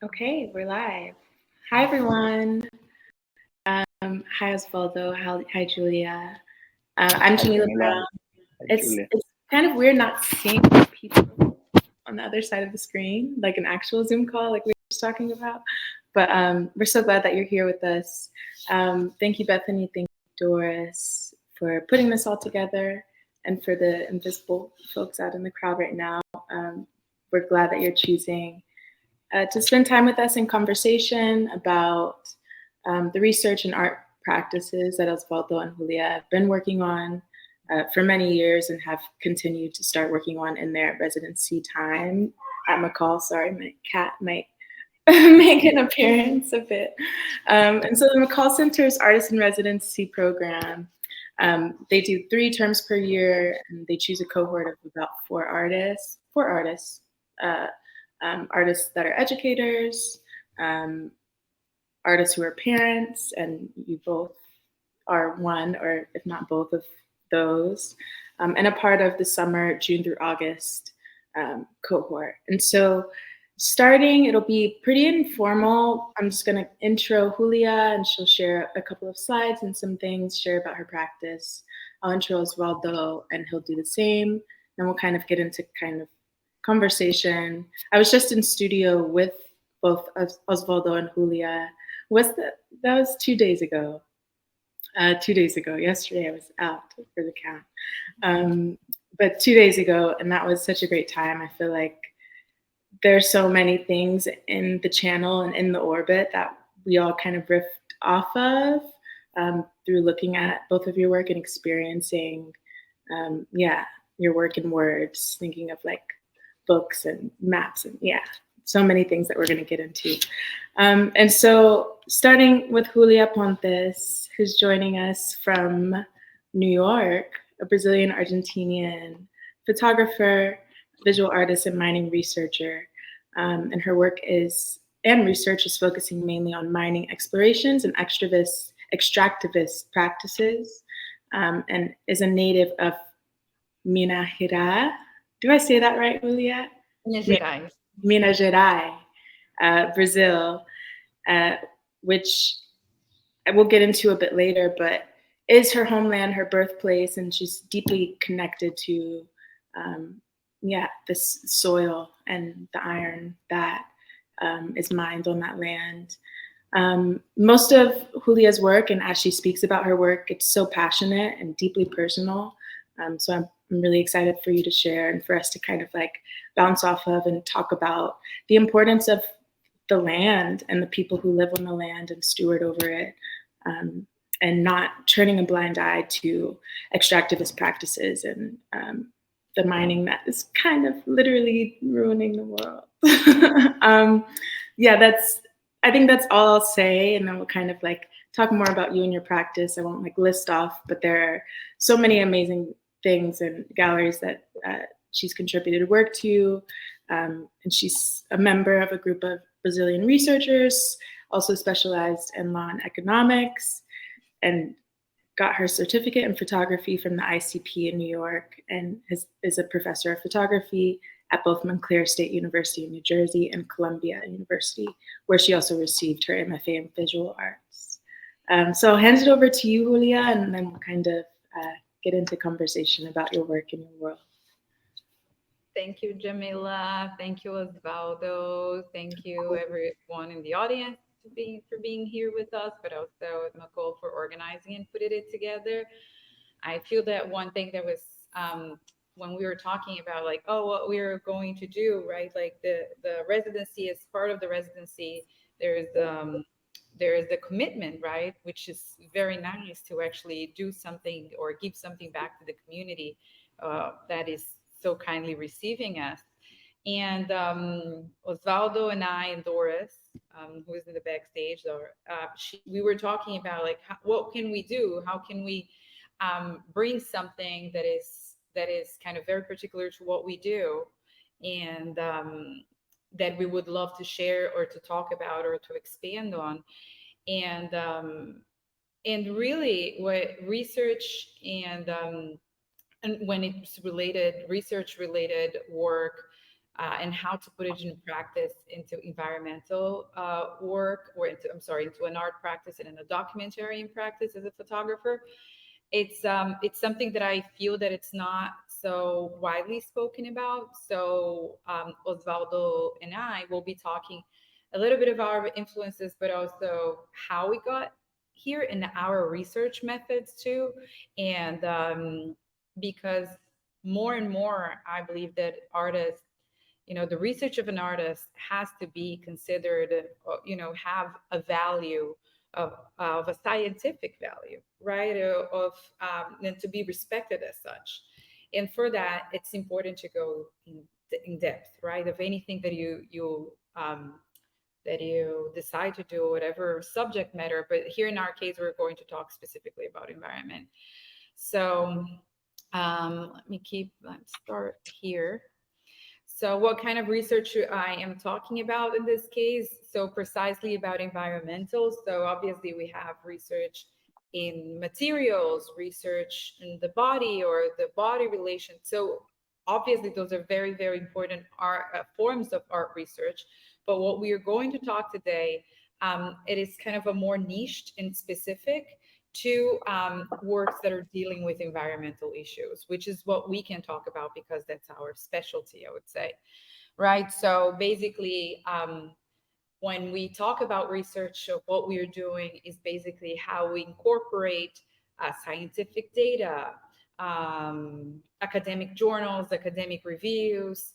Okay, we're live. Hi, everyone. Hi, Oswaldo. Hi, Julia. I'm Hi Jamila Jamila, Brown. hi It's Julia. it's kind of weird not seeing people on the other side of the screen, like an actual Zoom call, like we were just talking about. But we're so glad that you're here with us. Thank you, Bethany. Thank you, Doris, for putting this all together, and for the invisible folks out in the crowd right now. We're glad that you're choosing to spend time with us in conversation about the research and art practices that Oswaldo and Julia have been working on for many years and have continued to start working on in their residency time at McColl. Sorry, my cat might make an appearance a bit. And so the McColl Center's Artist in Residency program, they do 3 terms per year, and they choose a cohort of about 4 artists, uh, artists that are educators, um, artists who are parents, and you both are one, or if not both of those, and a part of the summer, June through August cohort. And so starting, it'll be pretty informal. I'm just going to intro Julia, and she'll share a couple of slides and some things, share about her practice. I'll intro Oswaldo, and he'll do the same. Then we'll kind of get into kind of conversation. I was just in studio with both Oswaldo and Julia. That was 2 days ago. 2 days ago. Yesterday I was out for the count. But 2 days ago, and that was such a great time. I feel like there's so many things in the channel and in the orbit that we all kind of riffed off of through looking at both of your work and experiencing, your work in words, thinking of like books and maps and so many things that we're going to get into. And so starting with Julia Pontés, who's joining us from New York, a Brazilian Argentinian photographer, visual artist, and mining researcher. And her work and research is focusing mainly on mining explorations and extractivist practices, and is a native of Minas Gerais. Do I say that right, Julia? Minas Gerais. Minas Gerais, Brazil, uh, which I will get into a bit later, but is her homeland, her birthplace, and she's deeply connected to, this soil and the iron that is mined on that land. Most of Julia's work, and as she speaks about her work, it's so passionate and deeply personal. So I'm really excited for you to share and for us to kind of like bounce off of and talk about the importance of the land and the people who live on the land and steward over it, and not turning a blind eye to extractivist practices and the mining that is kind of literally ruining the world. I think that's all I'll say, and then we'll kind of like talk more about you and your practice. I won't like list off, but there are so many amazing things and galleries that she's contributed work to. And she's a member of a group of Brazilian researchers, also specialized in law and economics, and got her certificate in photography from the ICP in New York, and is a professor of photography at both Montclair State University in New Jersey and Columbia University, where she also received her MFA in visual arts. So I'll hand it over to you, Julia, and then we'll kind of get into conversation about your work and your world. Thank you, Jamila. Thank you, Oswaldo. Thank you, everyone in the audience for being here with us, but also McColl for organizing and putting it together. I feel that one thing that was when we were talking about like, oh, what we are going to do, right? Like the residency, as part of the residency, there's the commitment, right? Which is very nice to actually do something or give something back to the community that is so kindly receiving us. And Oswaldo and I and Doris, who is in the backstage, we were talking about like, what can we do? How can we bring something that is kind of very particular to what we do, and that we would love to share or to talk about or to expand on, and really what research and when it's related, research related work and how to put it in practice into environmental work, or into, I'm sorry, into an art practice and in a documentary in practice as a photographer. It's something that I feel that it's not so widely spoken about. So Oswaldo and I will be talking a little bit of our influences, but also how we got here and our research methods too. And because more and more, I believe that artists, the research of an artist has to be considered, have a value of a scientific value, right? And to be respected as such. And for that, it's important to go in depth, right? Of anything that you decide to do, whatever subject matter. But here in our case, we're going to talk specifically about environment. So let's start here. So, what kind of research I am talking about in this case? So, precisely about environmental. So, obviously, we have research in materials, research in the body or the body relation. So, obviously, those are very, very important art, forms of art research. But what we are going to talk today, it is kind of a more niched and specific to works that are dealing with environmental issues, which is what we can talk about because that's our specialty, I would say. Right. So basically, when we talk about research, so what we are doing is basically how we incorporate scientific data, academic journals, academic reviews,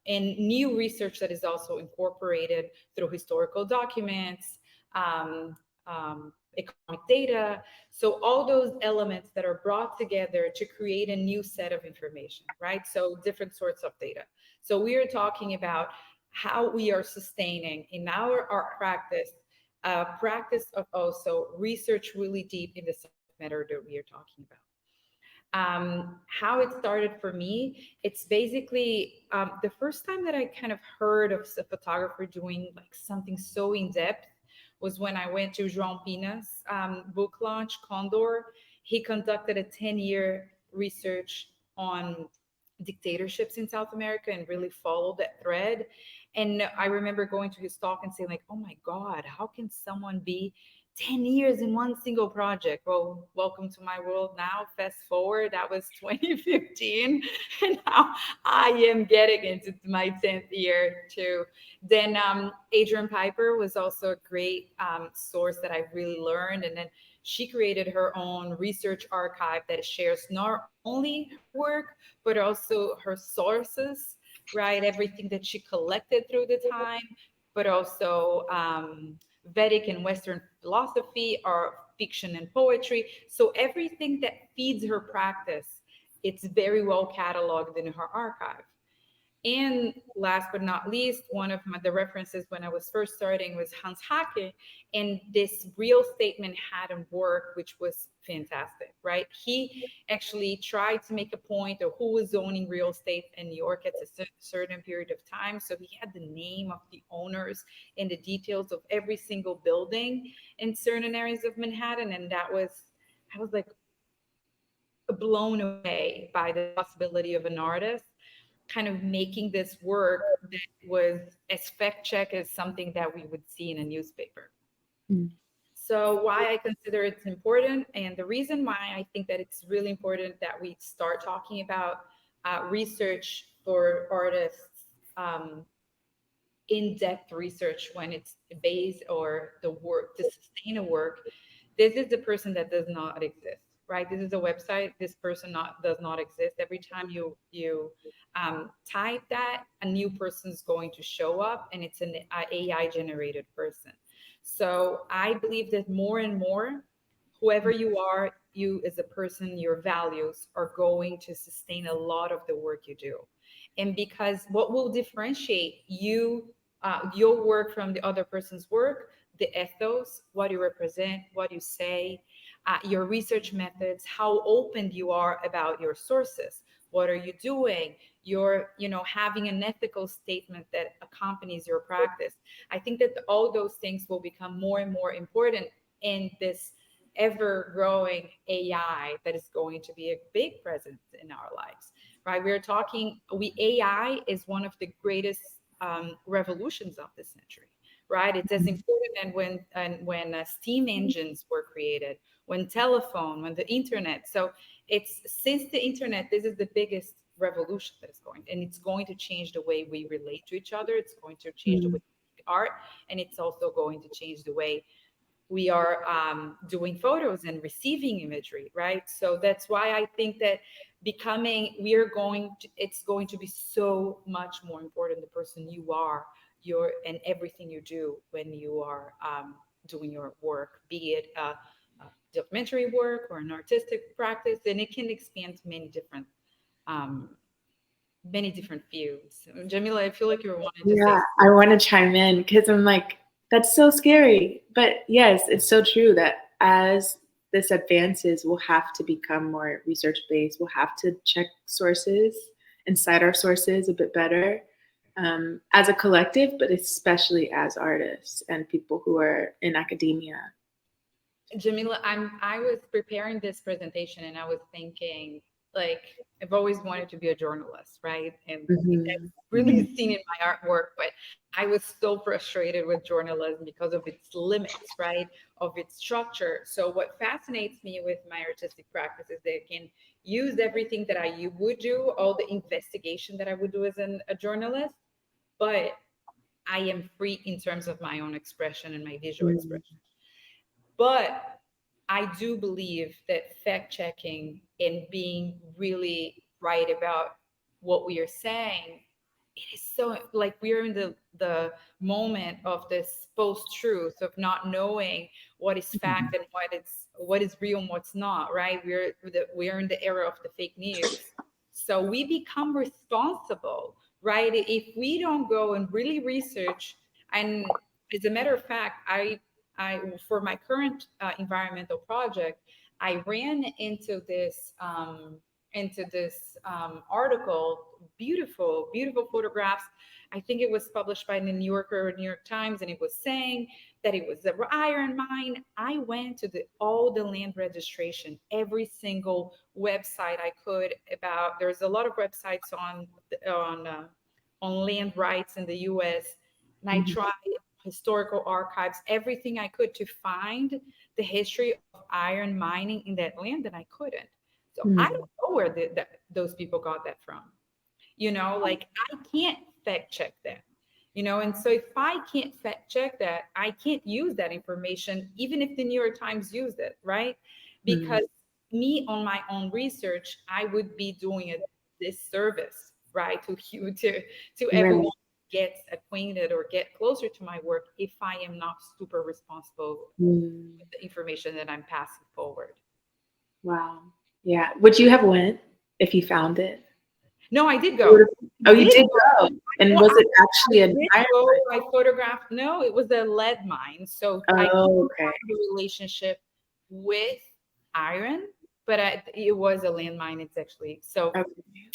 and new research that is also incorporated through historical documents, economic data. So all those elements that are brought together to create a new set of information, right? So different sorts of data. So we are talking about how we are sustaining in our art practice, practice of also research really deep in the subject matter that we are talking about. How it started for me, it's basically the first time that I kind of heard of a photographer doing like something so in depth was when I went to João Pina's book launch, Condor. He conducted a 10-year research on dictatorships in South America and really followed that thread. And I remember going to his talk and saying like, oh my God, how can someone be 10 years in one single project? Well, welcome to my world now. Fast forward, that was 2015. And now I am getting into my 10th year too. Then Adrian Piper was also a great source that I really learned. And then she created her own research archive that shares not only her work, but also her sources, right? Everything that she collected through the time, but also Vedic and Western philosophy, or fiction and poetry. So everything that feeds her practice, it's very well cataloged in her archive. And last but not least, one of the references when I was first starting was Hans Hake, and this real estate Manhattan work, which was fantastic, right? He actually tried to make a point of who was owning real estate in New York at a certain period of time. So he had the name of the owners and the details of every single building in certain areas of Manhattan. And I was like blown away by the possibility of an artist kind of making this work that was as fact check as something that we would see in a newspaper. Mm. So why I consider it important, and the reason why I think that it's really important that we start talking about research for artists, in-depth research when it's based or the work to sustain a work. This is the person that does not exist, right? This is a website. This person does not exist. Every time you type that, a new person is going to show up, and it's an AI generated person. So I believe that more and more, whoever you are, you as a person, your values are going to sustain a lot of the work you do. And because what will differentiate your work from the other person's work, the ethos, what you represent, what you say, your research methods, how open you are about your sources, what are you doing, your having an ethical statement that accompanies your practice. I think that all those things will become more and more important in this ever growing AI that is going to be a big presence in our lives. right? We're talking, AI is one of the greatest revolutions of this century, right? It's as important when steam engines were created, when telephone, when the internet. So it's since the internet, this is the biggest revolution that is going, and it's going to change the way we relate to each other. It's going to change the way we art, and it's also going to change the way we are doing photos and receiving imagery, right? So that's why I think that it's going to be so much more important the person you are, and everything you do when you are doing your work, be it documentary work or an artistic practice, and it can expand to um, many different fields. Jamila, I feel like you wanted to say. Yeah, I want to chime in because I'm like, that's so scary. But yes, it's so true that as this advances, we'll have to become more research based. We'll have to check sources and cite our sources a bit better as a collective, but especially as artists and people who are in academia. Jamila, I was preparing this presentation and I was thinking, like, I've always wanted to be a journalist, right? And that's Mhm. really seen in my artwork, but I was so frustrated with journalism because of its limits, right? Of its structure. So what fascinates me with my artistic practice is that I can use everything that I would do, all the investigation that I would do as a journalist, but I am free in terms of my own expression and my visual Mhm. expression. But I do believe that fact checking and being really right about what we are saying, it is so, like, we're in the moment of this post truth of not knowing what is fact and what is real and what's not, right? We're in the era of the fake news. So we become responsible, right? If we don't go and really research, and as a matter of fact, I for my current environmental project, I ran into this article, beautiful photographs. I think it was published by the New Yorker or New York Times, and it was saying that it was an iron mine. I went to all the land registration, every single website I could about. There's a lot of websites on uh, on land rights in the U.S. And I Mhm. tried historical archives, everything I could to find the history of iron mining in that land, and I couldn't. So I Mhm. don't know where those people got that from. Like, I can't fact check that. And so if I can't fact check that, I can't use that information, even if the New York Times used it, right? Mhm. Because me on my own research, I would be doing a disservice, right, to you, to everyone Right. who gets acquainted or get closer to my work if I am not super responsible Mm. with the information that I'm passing forward. Wow. Yeah. Would you have went if you found it? No, I did You go. would've- Oh, you Did did go. go. And Well, was it actually an did iron go. I photographed. No, it was a lead mine. So mine? I Oh, couldn't okay. find a relationship with iron, but it was a landmine. It's actually so Okay.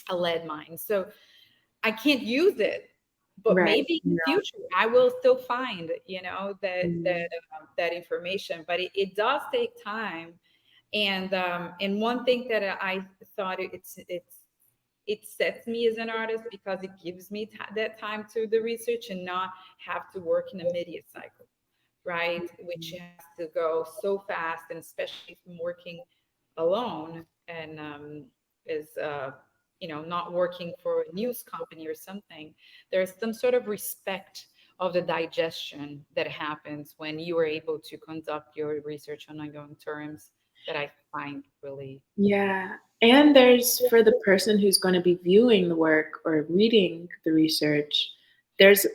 a lead mine. So I can't use it, but Right. maybe in the Yeah. future I will still find, Mm. that information. But it does take time. And one thing that I thought it sets me as an artist because it gives me that time to the research and not have to work in a media cycle, right? Which has to go so fast, and especially if I'm working alone and is not working for a news company or something. There's some sort of respect of the digestion that happens when you are able to conduct your research on ongoing terms that I find really. Yeah. And there's for the person who's going to be viewing the work or reading the research, there's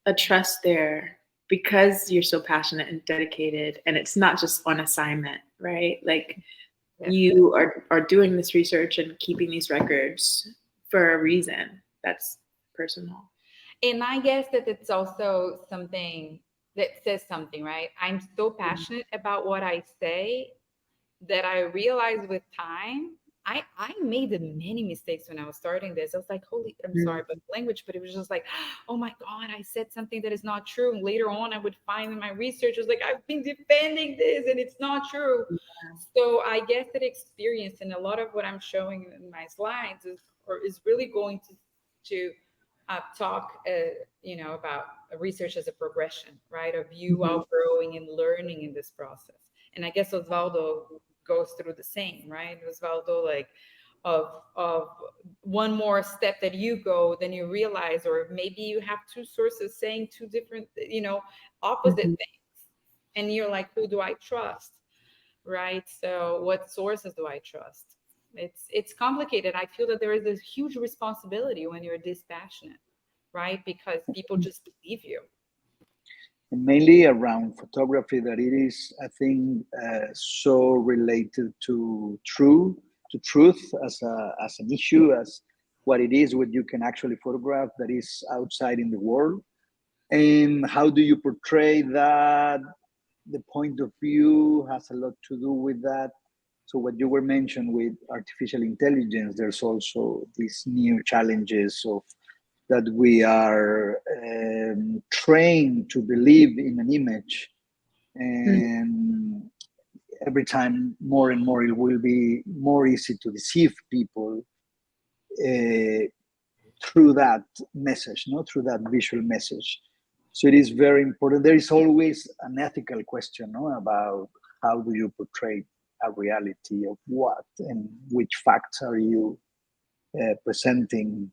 a trust there because you're so passionate and dedicated. And it's not just on assignment, right? Like Yes. you are doing this research and keeping these records for a reason that's personal. And I guess that it's also something that says something, right? I'm so passionate about what I say that I realized with time, I made many mistakes when I was starting this. I was like, holy, I'm sorry, Mhm. but language, but it was just like, oh my God, I said something that is not true. And later on, I would find in my research, I was like, I've been defending this and it's not true. So I guess that experience and a lot of what I'm showing in my slides is or is really going to talk, about research as a progression, right? Of you Mhm. outgrowing and learning in this process. And I guess Osvaldo goes through the same, right? Osvaldo, like, of one more step that you go, then you realize, or maybe you have two sources saying two different, opposite Mhm. things, and you're like, who do I trust, right? So what sources do I trust? It's complicated. I feel that there is this huge responsibility when you're dispassionate, right? Because people just believe you. And mainly around photography, that it is, I think, so related to truth as an issue, as what it is, what you can actually photograph that is outside in the world, and how do you portray that. The point of view has a lot to do with that. So what you were mentioned with artificial intelligence, there's also these new challenges of that we are trained to believe in an image, and every time more and more it will be more easy to deceive people uh, through that message, not through that visual message. So it is very important. There is always an ethical question, no, about how do you portray a reality of what and which facts are you presenting,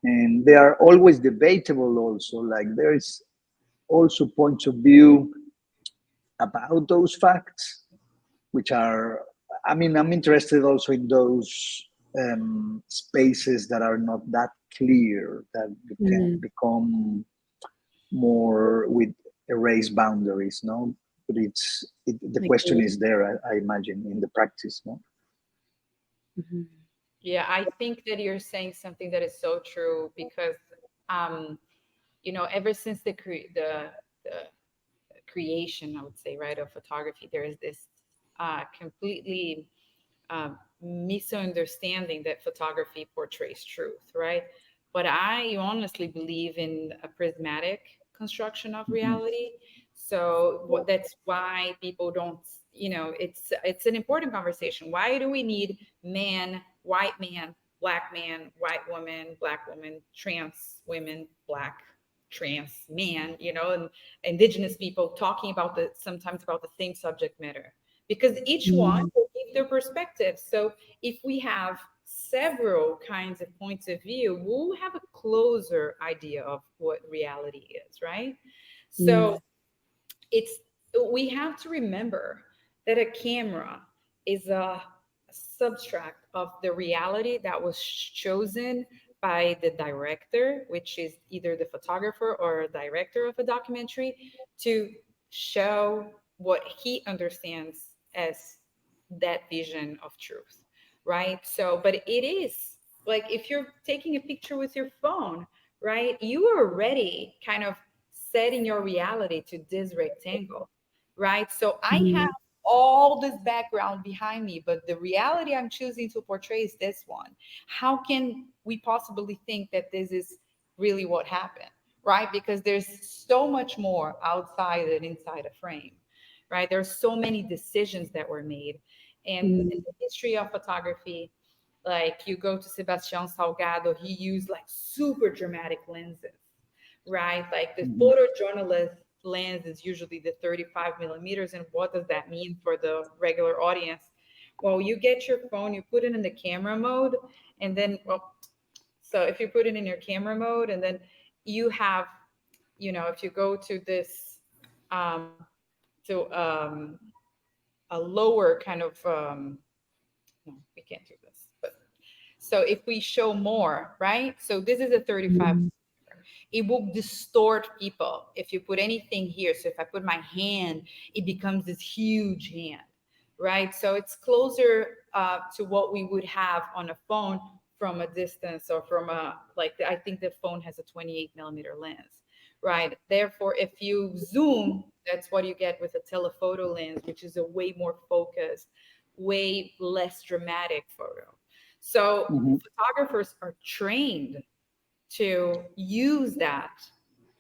and they are always debatable. Also, like there is also points of view about those facts, which are. I mean, I'm interested also in those spaces that are not that clear, that can Mm. become more with erased boundaries, no? But the Like, question is there, I imagine, in the practice, no? mhm. Yeah, I think that you're saying something that is so true because, um, ever since the creation, I would say, right, of photography, there is this completely misunderstanding that photography portrays truth, right? But I honestly believe in a prismatic construction of Mhm. reality. So that's why people don't, it's an important conversation. Why do we need man, white woman, black woman, trans women, black trans man, and indigenous people talking about sometimes about the same subject matter, because each one Mm. will give their perspective. So if we have several kinds of points of view, we'll have a closer idea of what reality is, right? Mm. So it's we have to remember that a camera is a subtract of the reality that was chosen by the director, which is either the photographer or a director of a documentary, to show what he understands as that vision of truth, right? So but it is like if you're taking a picture with your phone, right, you are already kind of setting your reality to this rectangle, right? So I have Mhm. all this background behind me, but the reality I'm choosing to portray is this one. How can we possibly think that this is really what happened, right? Because there's so much more outside and inside a frame, right? There's so many decisions that were made. And in Mm. the history of photography, like you go to Sebastião Salgado, he used like super dramatic lenses, right? Like the Mhm. photojournalist lens is usually the 35 millimeters. And what does that mean for the regular audience? Well, you get your phone, you put it in the camera mode, and then, well, so if you put it in your camera mode, and then you have, if you go to this, to a lower kind of, no, we can't do this, but so if we show more, right? So this is a 35, Mm. it will distort people if you put anything here. So if I put my hand, it becomes this huge hand, right? So it's closer to what we would have on a phone from a distance, or from a, like, I think the phone has a 28 millimeter lens, right? Therefore, if you zoom, that's what you get with a telephoto lens, which is a way more focused, way less dramatic photo. So Mhm. photographers are trained to use that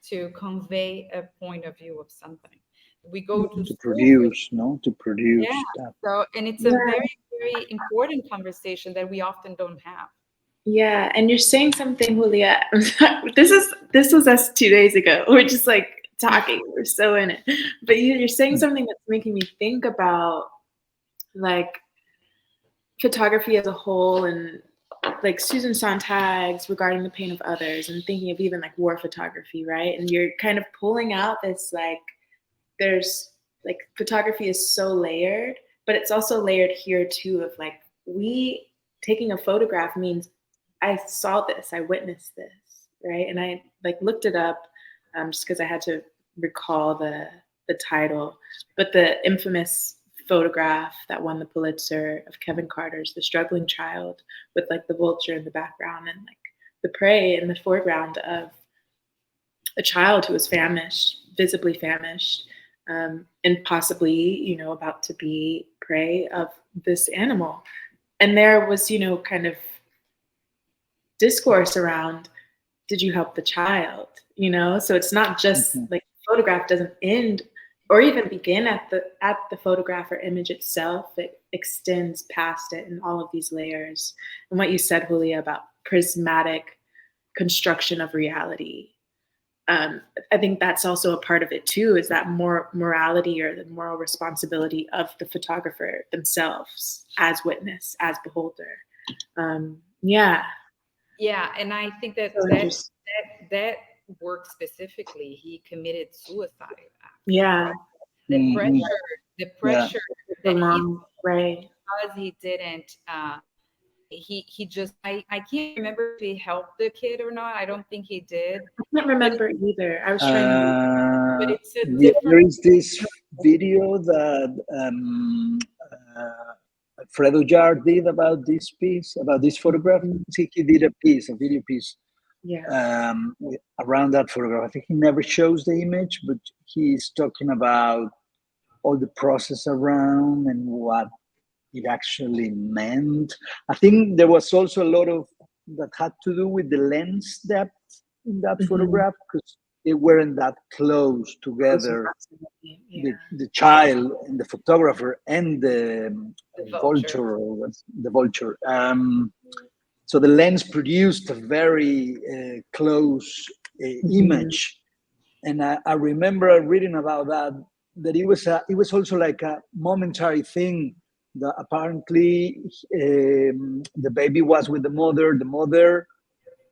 to convey a point of view of something. We go to To school for, produce, no? To yeah. produce that. So, and it's a Yeah. very, very important conversation that we often don't have. Yeah, and you're saying something, Julia. This was us 2 days ago. We're just like talking. We're so in it. But you're saying something that's making me think about like photography as a whole, and like Susan Sontag's regarding the pain of others, and thinking of even like war photography, right? And you're kind of pulling out this like there's like photography is so layered, but it's also layered here too of like we taking a photograph means I saw this, I witnessed this, right? And I like looked it up just because I had to recall the title, but the infamous photograph that won the Pulitzer of Kevin Carter's The Struggling Child, with like the vulture in the background and like the prey in the foreground of a child who was famished, visibly famished, and possibly, about to be prey of this animal. And there was, kind of discourse around, did you help the child? So it's not just like photograph doesn't end or even begin at the photograph or image itself. It extends past it in all of these layers. And what you said, Julia, about prismatic construction of reality, I think that's also a part of it too, is that more morality or the moral responsibility of the photographer themselves as witness, as beholder. Yeah. Yeah, and I think that So that work specifically, he committed suicide. yeah. The pressure, the Yeah. pressure The that mom, right. because he didn't. He just I can't remember if he helped the kid or not. I don't think he did. I can't But remember either. I was trying to. but it's a Yeah, different. there is this video that Fredo Jar did about this piece, about this photograph. See, he did a video piece Yeah. around that photograph. I think he never shows the image, but he's talking about all the process around and what it actually meant. I think there was also a lot of that had to do with the lens depth in that photograph, because they weren't that close together. Yeah. The child and the photographer and the vulture. vulture, or what's the vulture. So the lens produced a very close image, and I remember reading about that it was also like a momentary thing. That apparently the baby was with the mother. The mother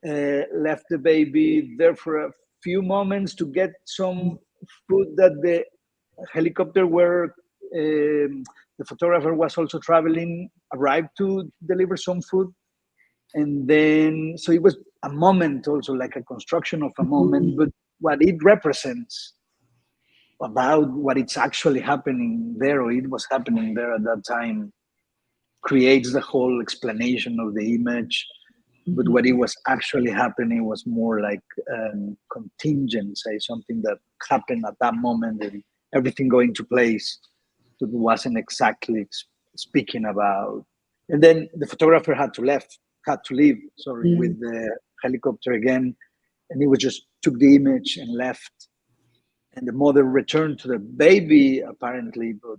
left the baby there for a few moments to get some food that the helicopter where the photographer was also traveling arrived to deliver some food. And then, so it was a moment also, like a construction of a moment, but what it represents about what it's actually happening there, or it was happening there at that time, creates the whole explanation of the image. But what it was actually happening was more like contingent, say, something that happened at that moment and everything going to place. But wasn't exactly speaking about. And then the photographer had to leave, sorry, with the helicopter again, and he was just took the image and left. And the mother returned to the baby apparently, but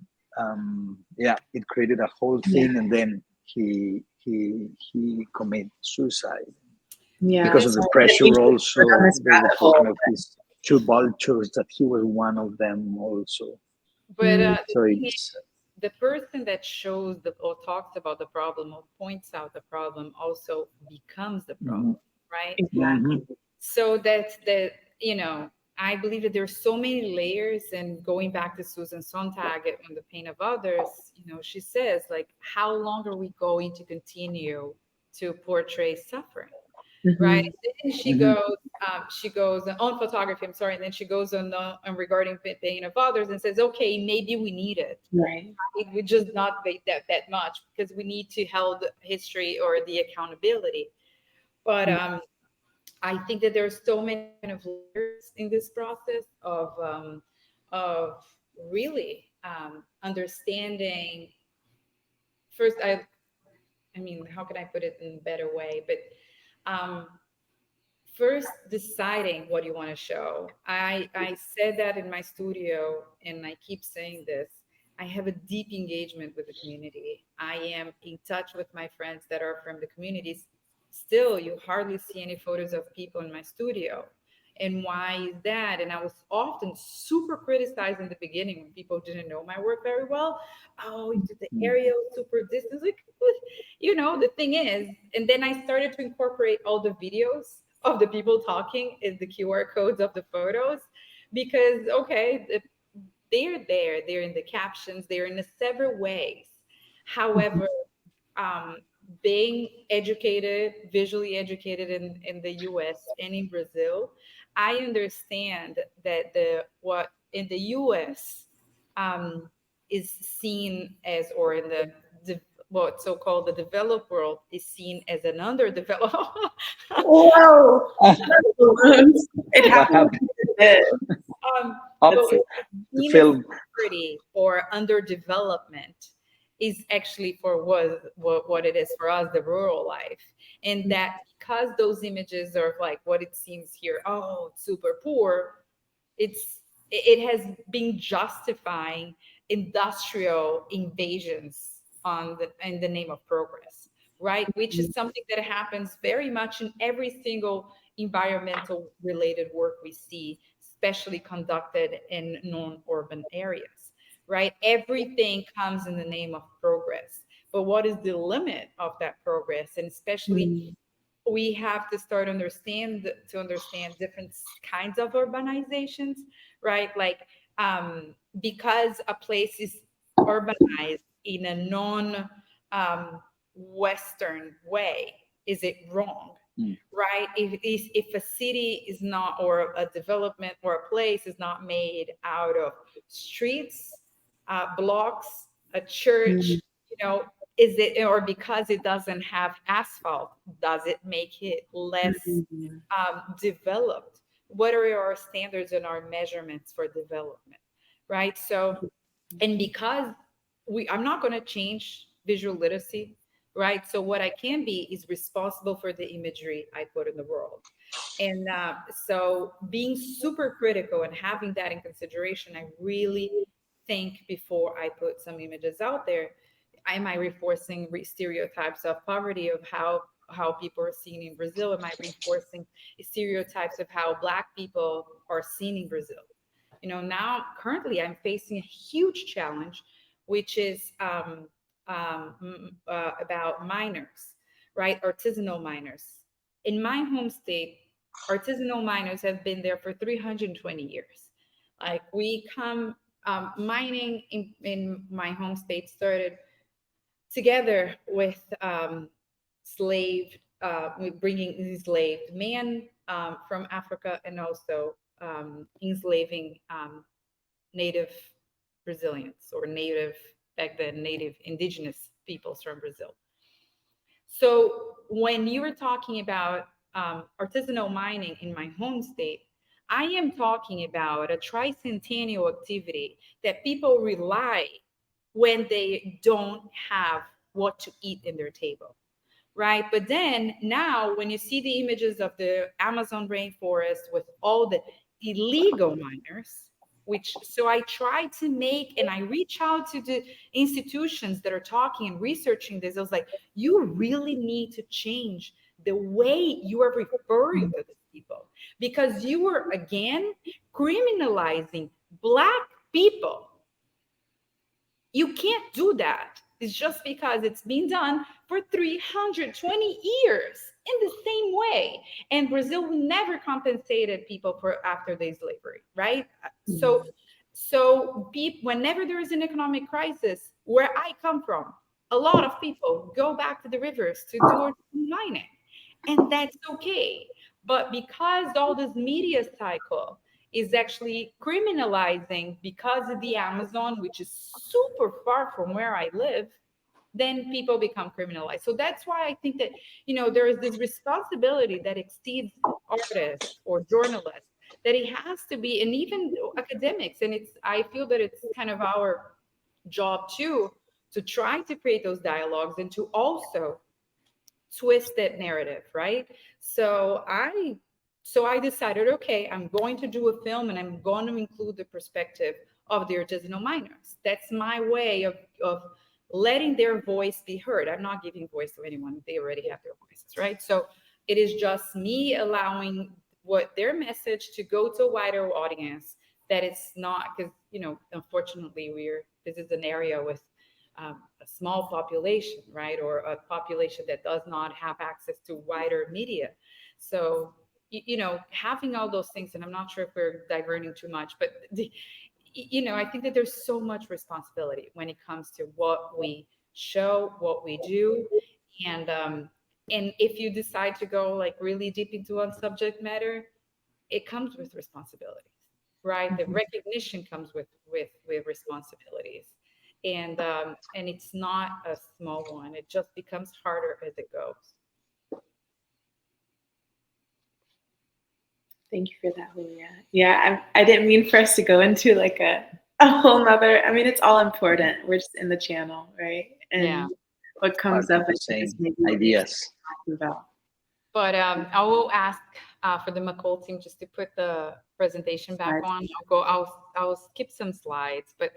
yeah, it created a whole thing, and then he committed suicide because of the pressure. Also, they were talking of these two vultures, that he was one of them also. But So it's the person that shows or talks about the problem or points out the problem also becomes the problem, right? Exactly. So that's I believe that there's so many layers. And going back to Susan Sontag on the pain of others, she says, like, how long are we going to continue to portray suffering? Right. And then she goes on photography. I'm sorry. And then she goes on regarding pain of others and says, okay, maybe we need it. Right. It would just not be that much, because we need to hold history or the accountability. But I think that there's so many kind of layers in this process of really understanding. First, I mean, how can I put it in a better way? But first, deciding what you want to show. I said that in my studio, and I keep saying this. I have a deep engagement with the community. I am in touch with my friends that are from the communities still you hardly see any photos of people in my studio. And why is that? And I was often super criticized in the beginning when people didn't know my work very well. Oh, you did the aerial super distance. Like, the thing is, and then I started to incorporate all the videos of the people talking in the QR codes of the photos, because, okay, they're there, they're in the captions, they're in the several ways. However, being educated, visually educated in the US and in Brazil, I understand that what in the US is seen as, or in what so-called the developed world is seen as an underdeveloped. Whoa! It What happened. But Up seen the as film. poverty or underdevelopment is actually for what it is for us, the rural life. And that because those images are like what it seems here, oh, it's super poor, it has been justifying industrial invasions in the name of progress, right? Which is something that happens very much in every single environmental related work we see, especially conducted in non-urban areas, right? Everything comes in the name of progress. But what is the limit of that progress? And especially we have to start to understand different kinds of urbanizations, right? Like because a place is urbanized in a non Western way, is it wrong? Right? If a city is not, or a development or a place is not made out of streets, blocks, a church, is it, or because it doesn't have asphalt, does it make it less developed? What are our standards and our measurements for development, right? So, and because I'm not going to change visual literacy, right? So what I can be is responsible for the imagery I put in the world. And so being super critical and having that in consideration, I really think before I put some images out there, am I reinforcing stereotypes of poverty, of how people are seen in Brazil? Am I reinforcing stereotypes of how Black people are seen in Brazil? Now currently I'm facing a huge challenge, which is about miners, right? Artisanal miners. In my home state, artisanal miners have been there for 320 years. Like we come, mining in my home state started together with with bringing enslaved men from Africa, and also enslaving native Brazilians, or native, back then, native indigenous peoples from Brazil. So when you were talking about artisanal mining in my home state, I am talking about a tricentennial activity that people rely when they don't have what to eat in their table, right? But then now, when you see the images of the Amazon rainforest with all the illegal miners, so I try to make, and I reach out to the institutions that are talking and researching this. I was like, you really need to change the way you are referring to these people, because you are again criminalizing Black people. You can't do that. It's just because it's been done for 320 years in the same way. And Brazil never compensated people for after their slavery, right? So whenever there is an economic crisis, where I come from, a lot of people go back to the rivers to do mining. And that's okay. But because all this media cycle is actually criminalizing, because of the Amazon, which is super far from where I live, then people become criminalized. So that's why I think that, there is this responsibility that exceeds artists or journalists, that it has to be, and even academics. And I feel that it's kind of our job too, to try to create those dialogues and to also twist that narrative, right? So I decided, okay, I'm going to do a film, and I'm going to include the perspective of the artisanal miners. That's my way of letting their voice be heard. I'm not giving voice to anyone. They already have their voices, right? So it is just me allowing what their message to go to a wider audience, that it's not, because, unfortunately, this is an area with a small population, right? Or a population that does not have access to wider media. So, having all those things, and I'm not sure if we're diverting too much, but I think that there's so much responsibility when it comes to what we show, what we do. And if you decide to go like really deep into one subject matter, it comes with responsibilities, right? The recognition comes with responsibilities. And it's not a small one. It just becomes harder as it goes. Thank you for that, Julia. Yeah, I didn't mean for us to go into like a whole nother. I mean, it's all important. We're just in the channel, right? And Yeah. what comes Part up of the is same maybe what we should ideas. talk about. But I will ask for the McColl team just to put the presentation back Slides. on. I'll skip some slides. But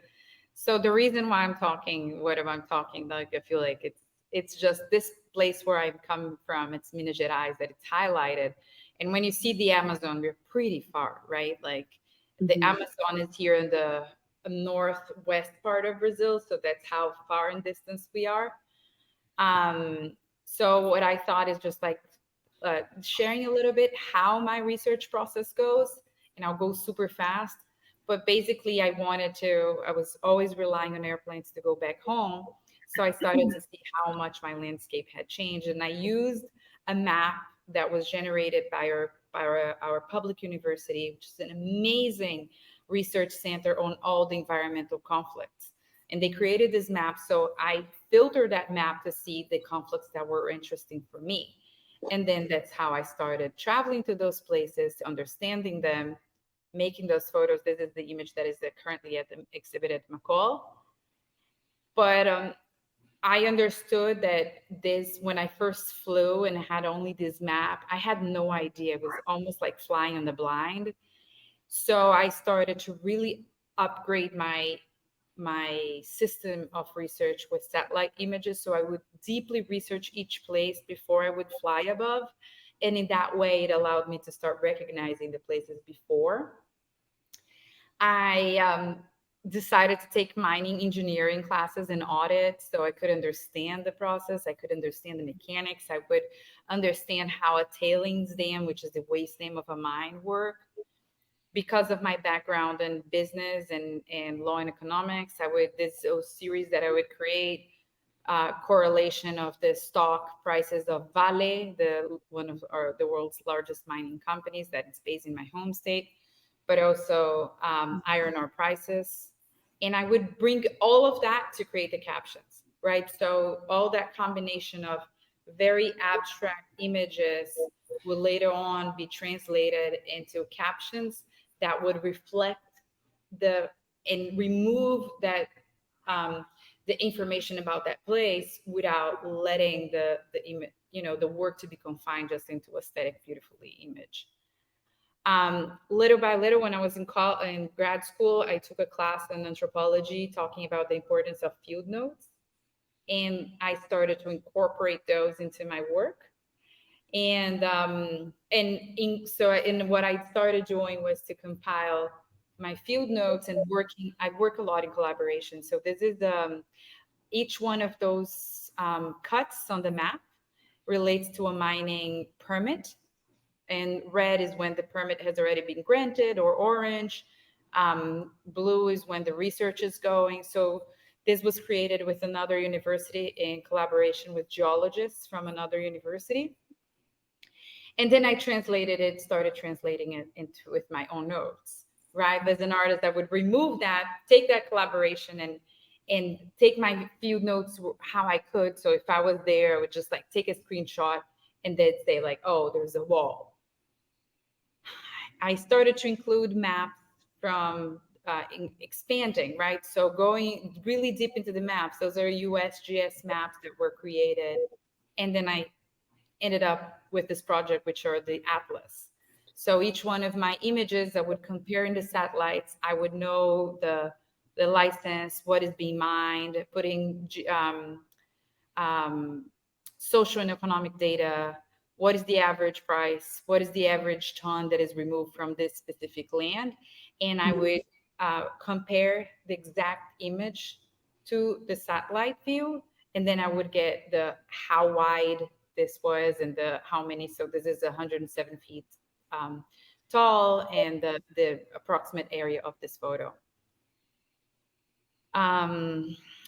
so the reason why I'm talking, what am I talking? Like I feel like it's just this place where I'm coming from. It's Minas Gerais that it's highlighted. And when you see the Amazon, we're pretty far, right? Like the Amazon is here in the northwest part of Brazil, so that's how far in distance we are. So what I thought is just like sharing a little bit how my research process goes, and I'll go super fast. But basically, I was always relying on airplanes to go back home. So I started to see how much my landscape had changed. And I used a map that was generated by our public university, which is an amazing research center on all the environmental conflicts. And they created this map. So I filtered that map to see the conflicts that were interesting for me. And then that's how I started traveling to those places, understanding them, making those photos. This is the image that is currently at the exhibit at McColl. But I understood that when I first flew and had only this map, I had no idea. It was almost like flying on the blind. So I started to really upgrade my system of research with satellite images. So I would deeply research each place before I would fly above. And in that way, it allowed me to start recognizing the places before. I decided to take mining engineering classes and audit, so I could understand the process. I could understand the mechanics. I would understand how a tailings dam, which is the waste dam of a mine, work. Because of my background in business and law and economics, this series that I would create, correlation of the stock prices of Vale, one of the world's largest mining companies that is based in my home state, but also iron ore prices. And I would bring all of that to create the captions, right? So all that combination of very abstract images will later on be translated into captions that would reflect and remove that the information about that place without letting the work to be confined just into aesthetic, beautifully image. Little by little, when I was in grad school, I took a class in anthropology talking about the importance of field notes, and I started to incorporate those into my work. And what I started doing was to compile my field notes and I work a lot in collaboration. So this is each one of those cuts on the map relates to a mining permit. And red is when the permit has already been granted, or orange. Blue is when the research is going. So this was created with another university in collaboration with geologists from another university. And then I started translating it with my own notes, right? As an artist, I would remove that, take that collaboration and take my field notes how I could. So if I was there, I would just like take a screenshot and then say like, oh, there's a wall. I started to include maps from expanding, right? So going really deep into the maps. Those are USGS maps that were created. And then I ended up with this project, which are the atlas. So each one of my images, I would compare in the satellites. I would know the the license, what is being mined, putting social and economic data, what is the average price, what is the average ton that is removed from this specific land. And I would compare the exact image to the satellite view, and then I would get the how wide this was and the how many. So this is 107 feet tall, and the approximate area of this photo.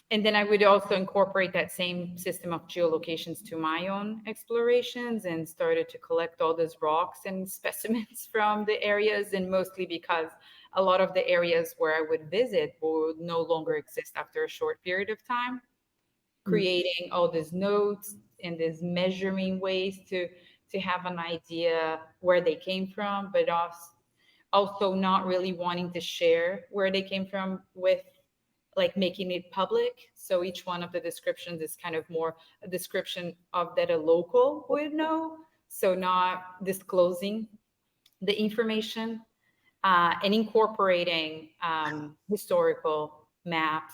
And then I would also incorporate that same system of geolocations to my own explorations, and started to collect all those rocks and specimens from the areas, and mostly because a lot of the areas where I would visit would no longer exist after a short period of time, creating all these notes and these measuring ways to have an idea where they came from, but also not really wanting to share where they came from with, like, making it public. So each one of the descriptions is kind of more a description of that a local would know. So not disclosing the information, and incorporating historical maps.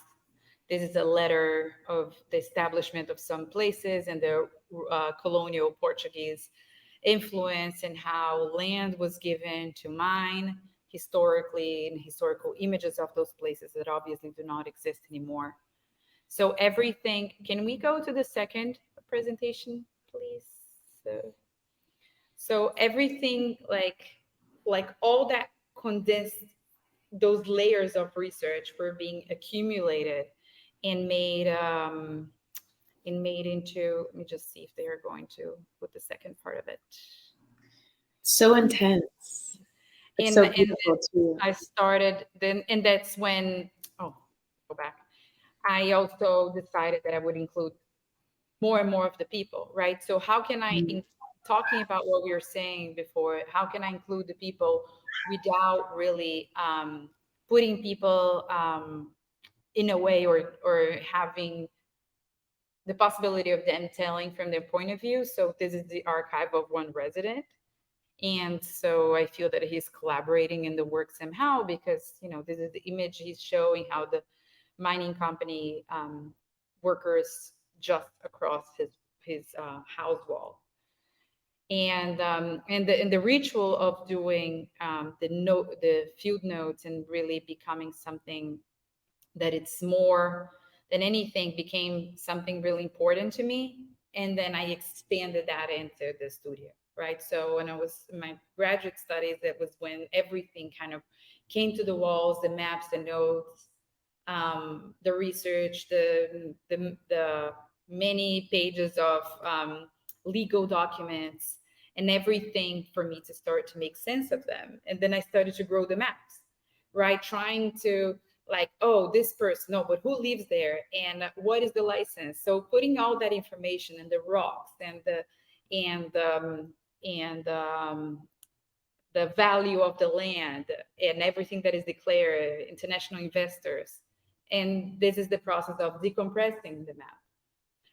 This is a letter of the establishment of some places and the colonial Portuguese influence, and how land was given to mine historically, and historical images of those places that obviously do not exist anymore. So everything, can we go to the second presentation, please? So everything, like all that condensed, those layers of research were being accumulated and made into, let me just see if they are going to put the second part of it. So intense. It's so beautiful too. I started then, and that's when, oh, go back. I also decided that I would include more and more of the people, right? So how can I, in talking about what we were saying before, how can I include the people without really putting people in a way, or having the possibility of them telling from their point of view? So this is the archive of one resident. And so I feel that he's collaborating in the work somehow, because, this is the image he's showing, how the mining company workers just across his house wall. And the ritual of doing the field notes, and really becoming something that it's more than anything, became something really important to me. And then I expanded that into the studio, right? So when I was in my graduate studies, that was when everything kind of came to the walls, the maps, the notes, the research, the many pages of legal documents, and everything, for me to start to make sense of them. And then I started to grow the maps, right? Trying to, like, oh, this person, no, but who lives there, and what is the license? So putting all that information, and the rocks, and the value of the land, and everything that is declared, international investors. And this is the process of decompressing the map,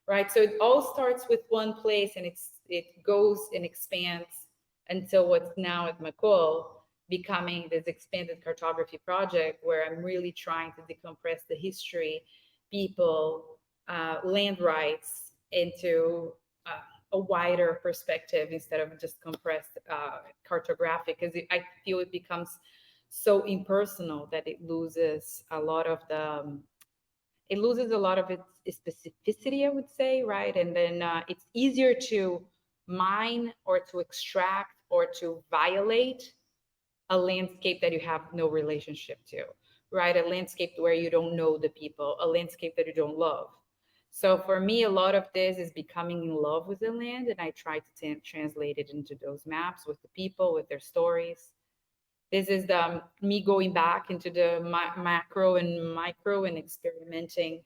right? So it all starts with one place, and it goes and expands until what's now at McColl, becoming this expanded cartography project, where I'm really trying to decompress the history, people, land rights into a wider perspective, instead of just compressed cartographic, because I feel it becomes so impersonal that it loses a lot of its specificity, I would say, right? And then it's easier to mine, or to extract, or to violate a landscape that you have no relationship to, right? A landscape where you don't know the people, a landscape that you don't love. So for me, a lot of this is becoming in love with the land, and I try to translate it into those maps, with the people, with their stories. This is me going back into the macro and micro, and experimenting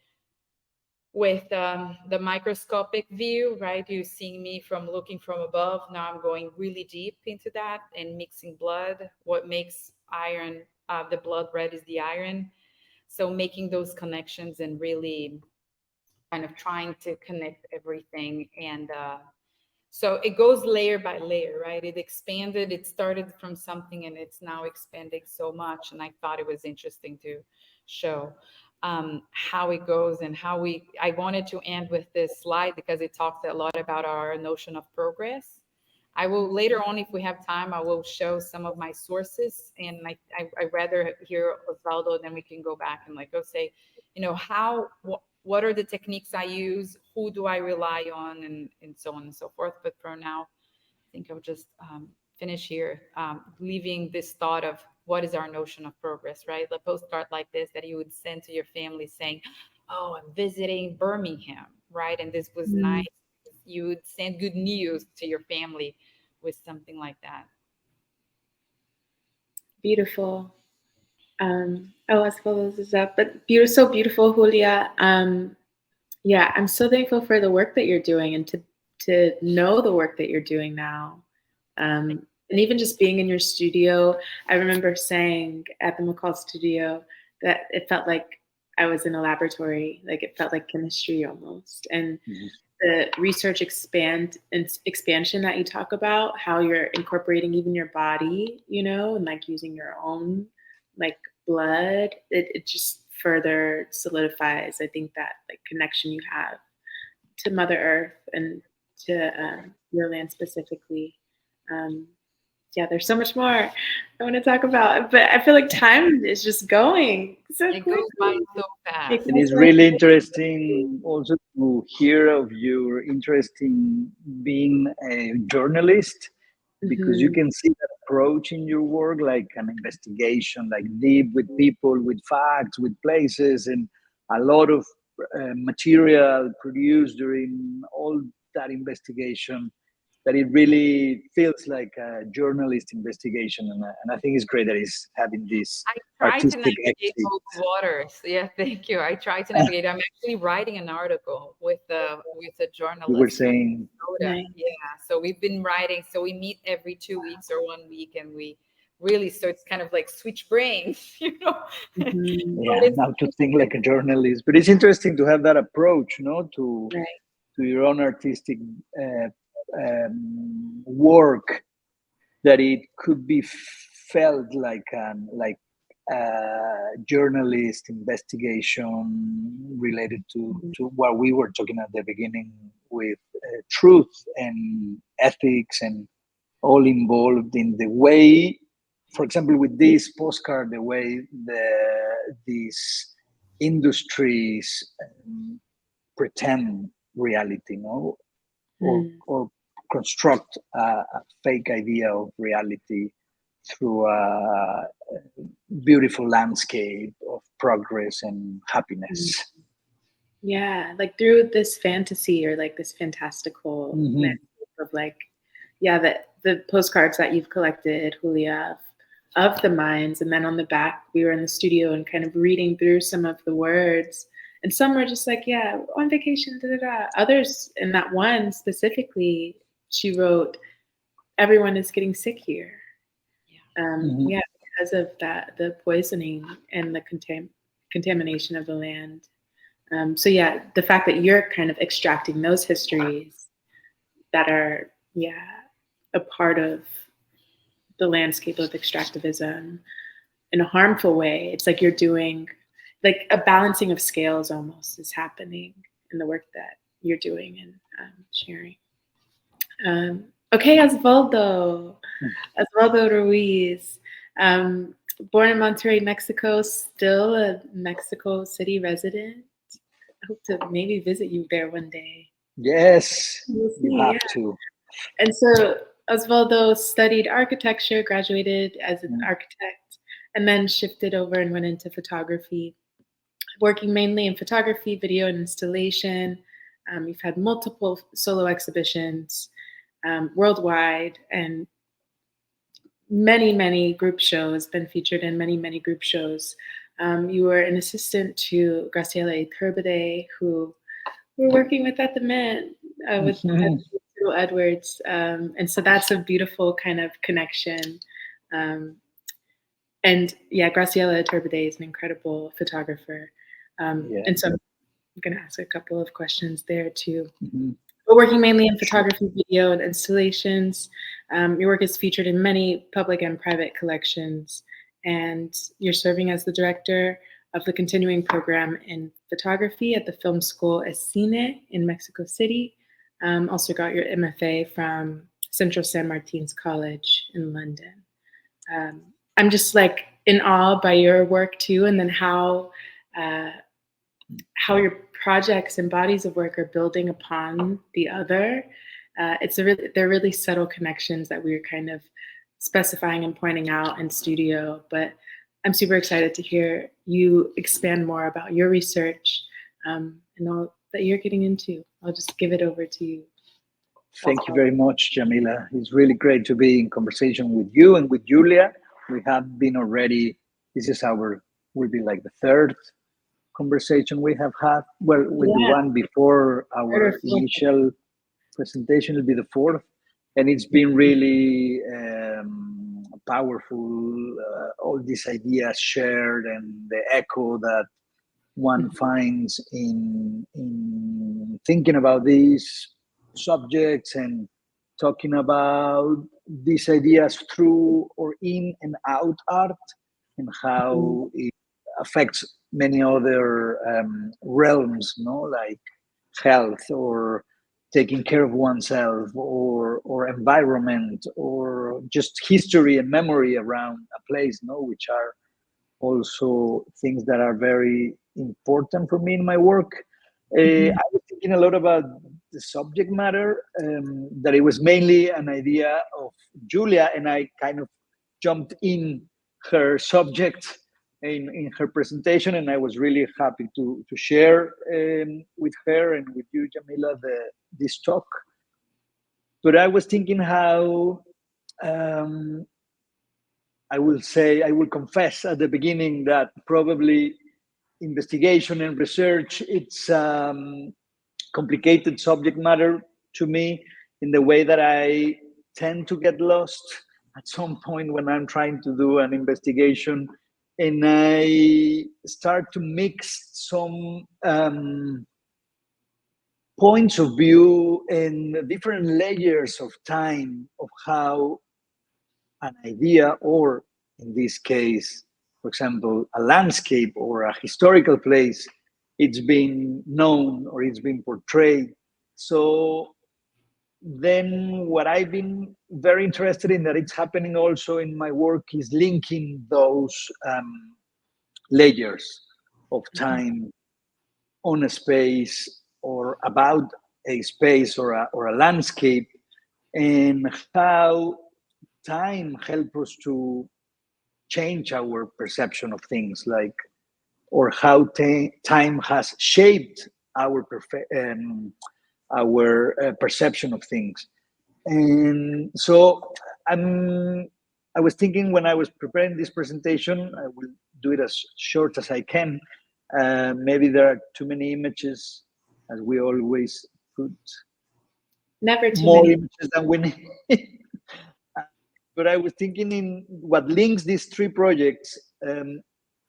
with the microscopic view, right? You seeing me from looking from above. Now I'm going really deep into that, and mixing blood. What makes iron, the blood red, is the iron. So making those connections, and really kind of trying to connect everything. And So it goes layer by layer, right? It expanded, it started from something and it's now expanding so much. And I thought it was interesting to show how it goes and I wanted to end with this slide because it talks a lot about our notion of progress. I will later on, if we have time, I will show some of my sources, and I rather hear Oswaldo, then we can go back and like go say, what are the techniques I use, who do I rely on, and so on and so forth. But for now, I think I'll just finish here, leaving this thought of what is our notion of progress, right? The postcard like this that you would send to your family saying, oh, I'm visiting Birmingham, right? And this was nice. You would send good news to your family with something like that. Beautiful. Oswaldo is up, but so beautiful, Júlia. Yeah, I'm so thankful for the work that you're doing and to know the work that you're doing now. And even just being in your studio, I remember saying at the McColl studio that it felt like I was in a laboratory, like it felt like chemistry almost. And the research expansion that you talk about, how you're incorporating even your body, and like using your own like blood, it just further solidifies, I think, that like connection you have to Mother Earth and to your land specifically. Yeah, there's so much more I want to talk about, but I feel like time is just going so quickly. It goes by so fast. It is really interesting also to hear of your interest in being a journalist, because you can see that approach in your work, like an investigation, like deep with people, with facts, with places, and a lot of material produced during all that investigation, that it really feels like a journalist investigation. And I think it's great that it's having this I try to artistic navigate exit. those waters. Yeah, thank you. I try to navigate. I'm actually writing an article with a journalist. You were saying, Nice. Yeah, so we've been writing. So we meet every 2 weeks or 1 week, and we really, so it's kind of like switch brains, yeah, now to think like a journalist. But it's interesting to have that approach, to your own artistic work, that it could be felt like journalist investigation related to what we were talking at the beginning with truth and ethics, and all involved in the way, for example, with this postcard, the way these industries pretend reality, or construct a fake idea of reality through a beautiful landscape of progress and happiness. Yeah, like through this fantasy or like this fantastical landscape of like, the postcards that you've collected, Júlia, of the mines. And then on the back, we were in the studio and kind of reading through some of the words. And some were just like, yeah, on vacation, da da da. Others, in that one specifically, she wrote, everyone is getting sick here. Yeah, because of that, the poisoning and the contamination of the land. So yeah, the fact that you're kind of extracting those histories that are, a part of the landscape of extractivism in a harmful way. It's like you're doing, like a balancing of scales almost is happening in the work that you're doing and sharing. Okay, Oswaldo Ruiz, born in Monterrey, Mexico, still a Mexico City resident. I hope to maybe visit you there one day. Yes, you have to. And so Oswaldo studied architecture, graduated as an architect, and then shifted over and went into photography, working mainly in photography, video, and installation. You've had multiple solo exhibitions worldwide, and many group shows, been featured in many group shows. You were an assistant to Graciela Iturbide, who we're working with at the Mint, with Edwards. And so that's a beautiful kind of connection. And Graciela Iturbide is an incredible photographer. And so I'm going to ask a couple of questions there too. We're working mainly in photography, video, and installations. Your work is featured in many public and private collections, and you're serving as the director of the continuing program in photography at the film school Cine in Mexico City. Also got your MFA from Central San Martin's College in London. I'm just like in awe by your work too, and then how your projects and bodies of work are building upon the other. They're really subtle connections that we were kind of specifying and pointing out in studio, but I'm super excited to hear you expand more about your research and all that you're getting into. I'll just give it over to you. Thank you very much, Jamila. It's really great to be in conversation with you and with Júlia. We have been already, will be like the third conversation we have had. Well, with the one before our initial presentation will be the fourth. And it's been really powerful, all these ideas shared and the echo that one finds in thinking about these subjects and talking about these ideas through or in and out art, and how it affects many other realms, like health or taking care of oneself or environment or just history and memory around a place, which are also things that are very important for me in my work. I was thinking a lot about the subject matter, that it was mainly an idea of Júlia, and I kind of jumped in her subject in her presentation, and I was really happy to share with her and with you, Jamila, this talk. But I was thinking how I will confess at the beginning that probably investigation and research, it's complicated subject matter to me, in the way that I tend to get lost at some point when I'm trying to do an investigation, and I start to mix some points of view and different layers of time of how an idea, or in this case, for example, a landscape or a historical place, it's been known or it's been portrayed. So then what I've been very interested in, that it's happening also in my work, is linking those layers of time on a space or about a space or a landscape, and how time helps us to change our perception of things, or how time has shaped our perception of things. And so I was thinking, when I was preparing this presentation, I will do it as short as I can. Maybe there are too many images, as we always put. Never too more many images than we need. But I was thinking, in what links these three projects,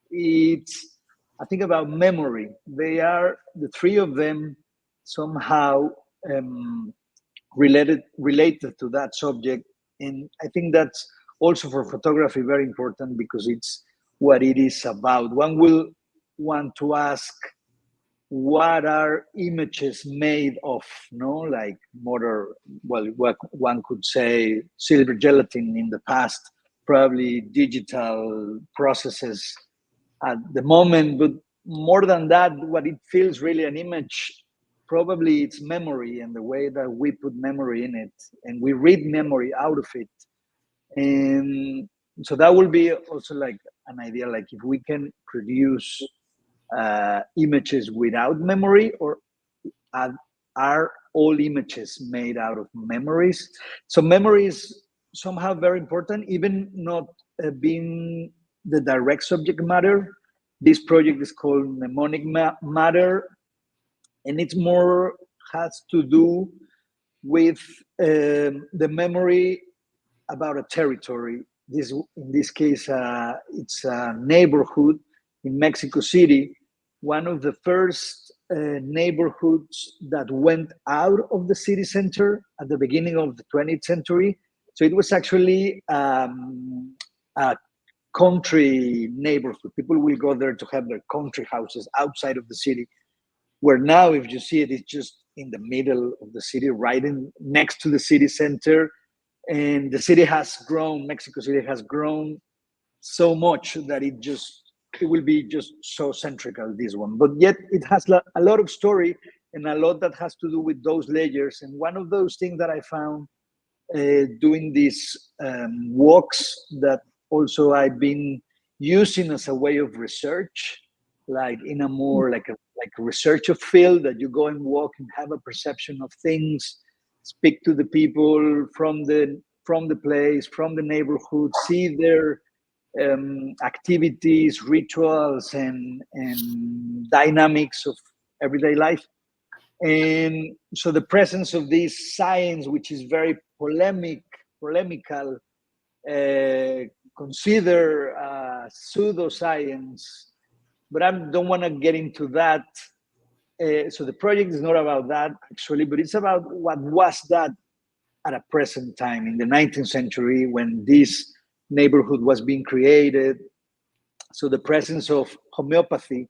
it's, I think, about memory. They are, the three of them, somehow related to that subject. And I think that's also for photography very important, because it's what it is about. One will want to ask, what are images made of? Like what one could say, silver gelatin in the past, probably digital processes at the moment. But more than that, what it feels really an image, probably it's memory, and the way that we put memory in it, and we read memory out of it. And so that will be also like an idea, like if we can produce images without memory, or are all images made out of memories? So memory is somehow very important, even not being the direct subject matter. This project is called mnemonic matter, and it's more has to do with the memory about a territory. In this case, it's a neighborhood in Mexico City, one of the first neighborhoods that went out of the city center at the beginning of the 20th century. So it was actually a country neighborhood. People will go there to have their country houses outside of the city, where now, if you see it, it's just in the middle of the city, right in next to the city center. And the city has grown, Mexico City has grown so much that it will be just so centrical, this one. But yet it has a lot of story and a lot that has to do with those layers. And one of those things that I found doing these walks that also I've been using as a way of research, like in a more like a research of field, that you go and walk and have a perception of things, speak to the people from the place, from the neighborhood, see their activities, rituals, and dynamics of everyday life. And so the presence of this science, which is very polemical, consider pseudoscience, but I don't want to get into that. So the project is not about that actually, but it's about what was that at a present time in the 19th century when this neighborhood was being created. So the presence of homeopathy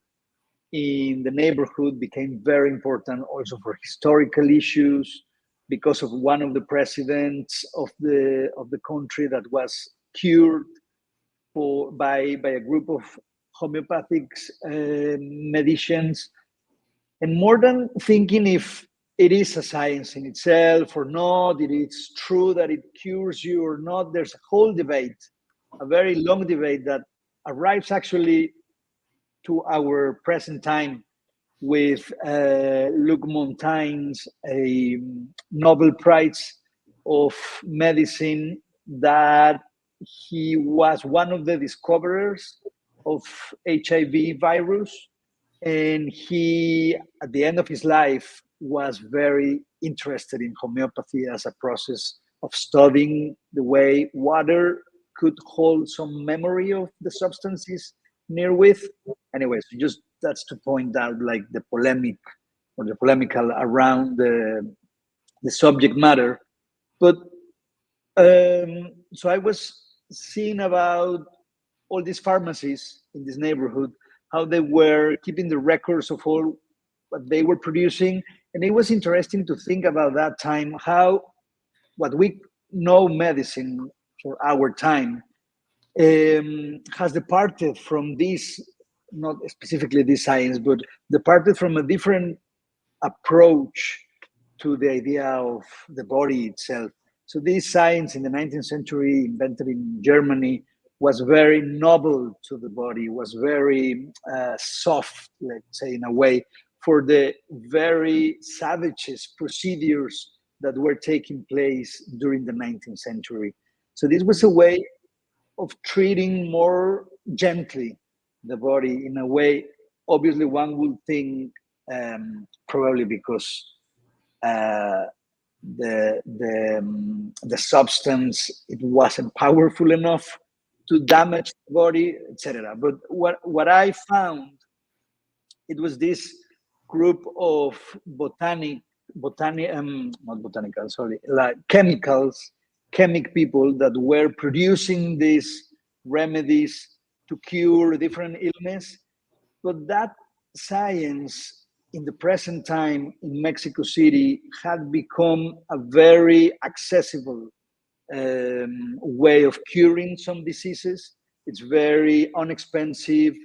in the neighborhood became very important also for historical issues, because of one of the presidents of the country that was cured by a group of homeopathic medicines. And more than thinking if it is a science in itself or not, it is true that it cures you or not, there's a whole debate, a very long debate that arrives actually to our present time with Luc Montaigne's a Nobel Prize of Medicine, that he was one of the discoverers of HIV virus. And he, at the end of his life, was very interested in homeopathy as a process of studying the way water could hold some memory of the substances near with. Anyways, just that's to point out like the polemic or the polemical around the subject matter. But so I was seeing about all these pharmacies in this neighborhood, how they were keeping the records of all what they were producing. And it was interesting to think about that time, how what we know medicine for our time has departed from this, not specifically this science, but departed from a different approach to the idea of the body itself. So this science in the 19th century, invented in Germany, was very noble to the body, was very soft, let's say, in a way, for the very savageous procedures that were taking place during the 19th century. So this was a way of treating more gently the body in a way. Obviously, one would think probably because the substance, it wasn't powerful enough to damage the body, etc. But what I found, it was this group of chemic people that were producing these remedies to cure different illness. But that science in the present time in Mexico City had become a very accessible way of curing some diseases. It's very inexpensive,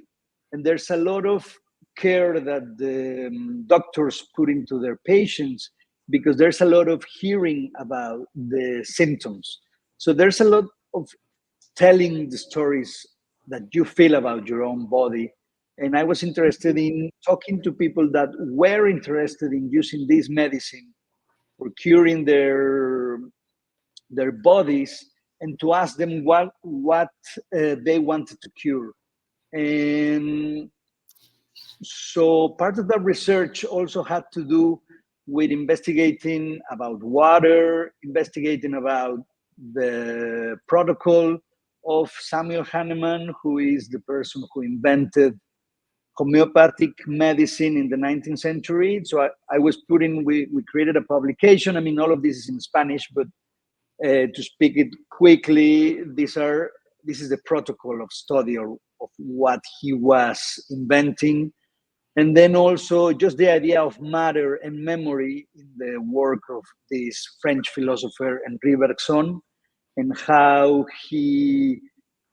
and there's a lot of care that the doctors put into their patients, because there's a lot of hearing about the symptoms. So there's a lot of telling the stories that you feel about your own body. And I was interested in talking to people that were interested in using this medicine for curing their bodies, and to ask them what they wanted to cure. And so part of that research also had to do with investigating about water, investigating about the protocol of Samuel Hahnemann, who is the person who invented homeopathic medicine in the 19th century. So we created a publication. I mean, all of this is in Spanish, but to speak it quickly, this is the protocol of study of what he was inventing. And then also just the idea of matter and memory in the work of this French philosopher Henri Bergson, and how he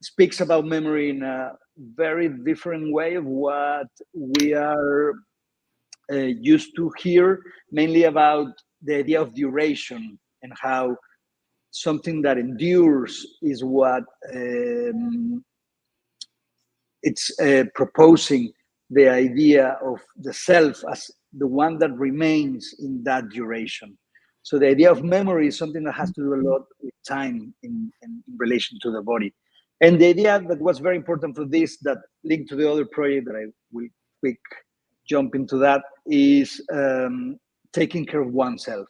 speaks about memory in a very different way of what we are used to hear, mainly about the idea of duration and how something that endures is what it's proposing, the idea of the self as the one that remains in that duration. So the idea of memory is something that has to do a lot with time in relation to the body. And the idea that was very important for this, that linked to the other project that I will quick jump into, that is taking care of oneself.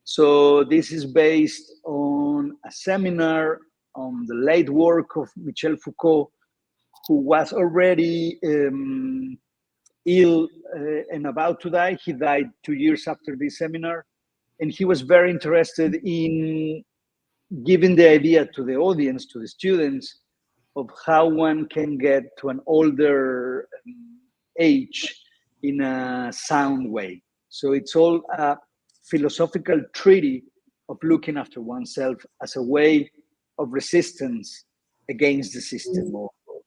So this is based on a seminar on the late work of Michel Foucault, who was already ill and about to die. He died 2 years after this seminar. And he was very interested in giving the idea to the audience, to the students, of how one can get to an older age in a sound way. So it's all a philosophical treaty of looking after oneself as a way of resistance against the system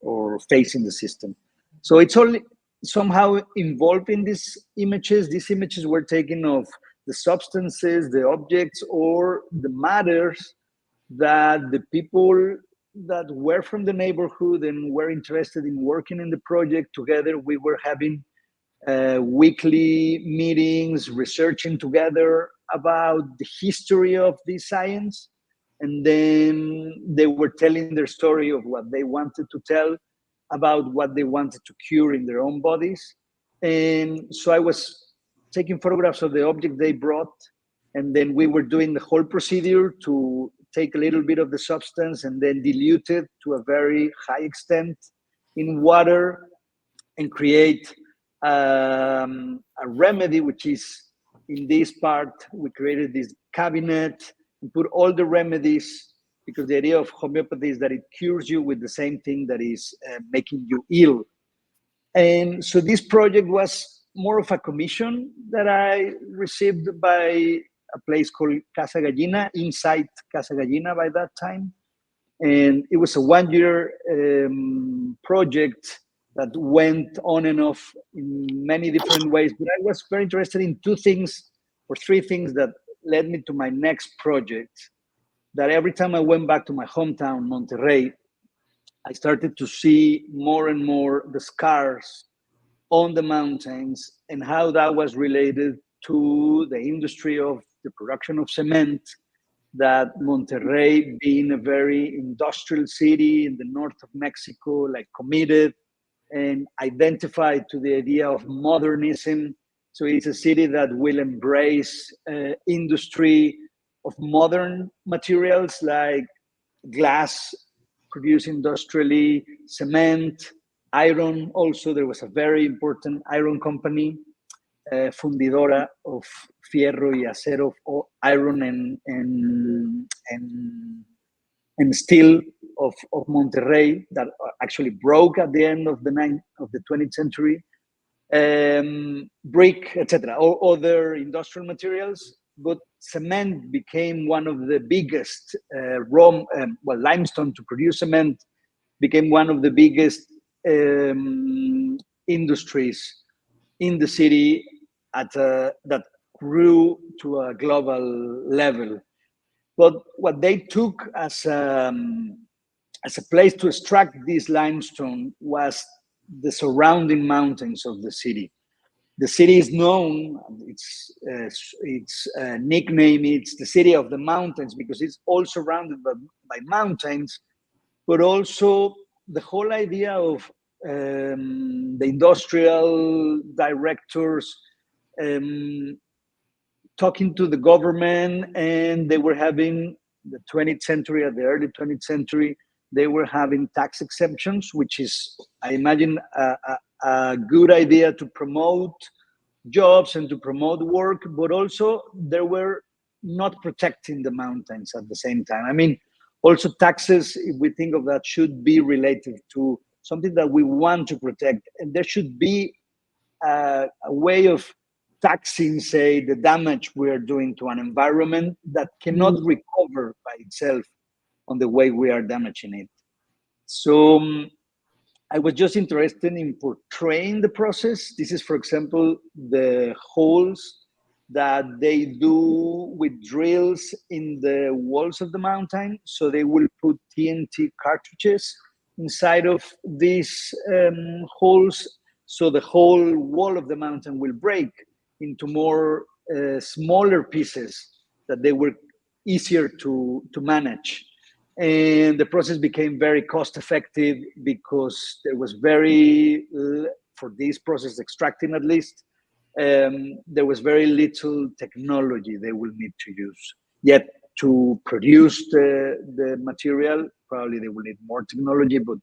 or facing the system. So it's all somehow involved in these images. These images were taken of the substances, the objects, or the matters that the people that were from the neighborhood and were interested in working in the project together, we were having weekly meetings, researching together about the history of this science. And then they were telling their story of what they wanted to tell about what they wanted to cure in their own bodies. And so I was taking photographs of the object they brought, and then we were doing the whole procedure to take a little bit of the substance and then dilute it to a very high extent in water and create a remedy, which is in this part. We created this cabinet and put all the remedies, because the idea of homeopathy is that it cures you with the same thing that is making you ill. And so this project was more of a commission that I received by a place called Casa Gallina, inside Casa Gallina by that time. And it was a 1-year project that went on and off in many different ways. But I was very interested in 2 things or 3 things that led me to my next project, that every time I went back to my hometown, Monterrey, I started to see more and more the scars on the mountains and how that was related to the industry of the production of cement, that Monterrey, being a very industrial city in the north of Mexico, like committed and identified to the idea of modernism. So it's a city that will embrace industry of modern materials like glass produced industrially, cement, iron. Also, there was a very important iron company, fundidora of fierro y acero, iron and steel of Monterrey, that actually broke at the end of the 20th century. Brick, etc., or other industrial materials. But cement became one of the biggest limestone to produce cement became one of the biggest industries in the city that grew to a global level. But what they took as a place to extract this limestone was the surrounding mountains of the city. The city is known, its nickname, it's the city of the mountains, because it's all surrounded by mountains, but also the whole idea of the industrial directors talking to the government, and they were having the 20th century, at the early 20th century, they were having tax exemptions, which is, I imagine, a good idea to promote jobs and to promote work, but also they were not protecting the mountains at the same time. I mean, also taxes, if we think of that, should be related to something that we want to protect. And there should be a way of taxing, say, the damage we are doing to an environment that cannot recover by itself on the way we are damaging it. So I was just interested in portraying the process. This is, for example, the holes that they do with drills in the walls of the mountain. So they will put TNT cartridges inside of these holes. So the whole wall of the mountain will break into more smaller pieces that they were easier to manage. And the process became very cost effective because there was for this process extracting at least, there was very little technology they will need to use. Yet to produce the material, probably they will need more technology, but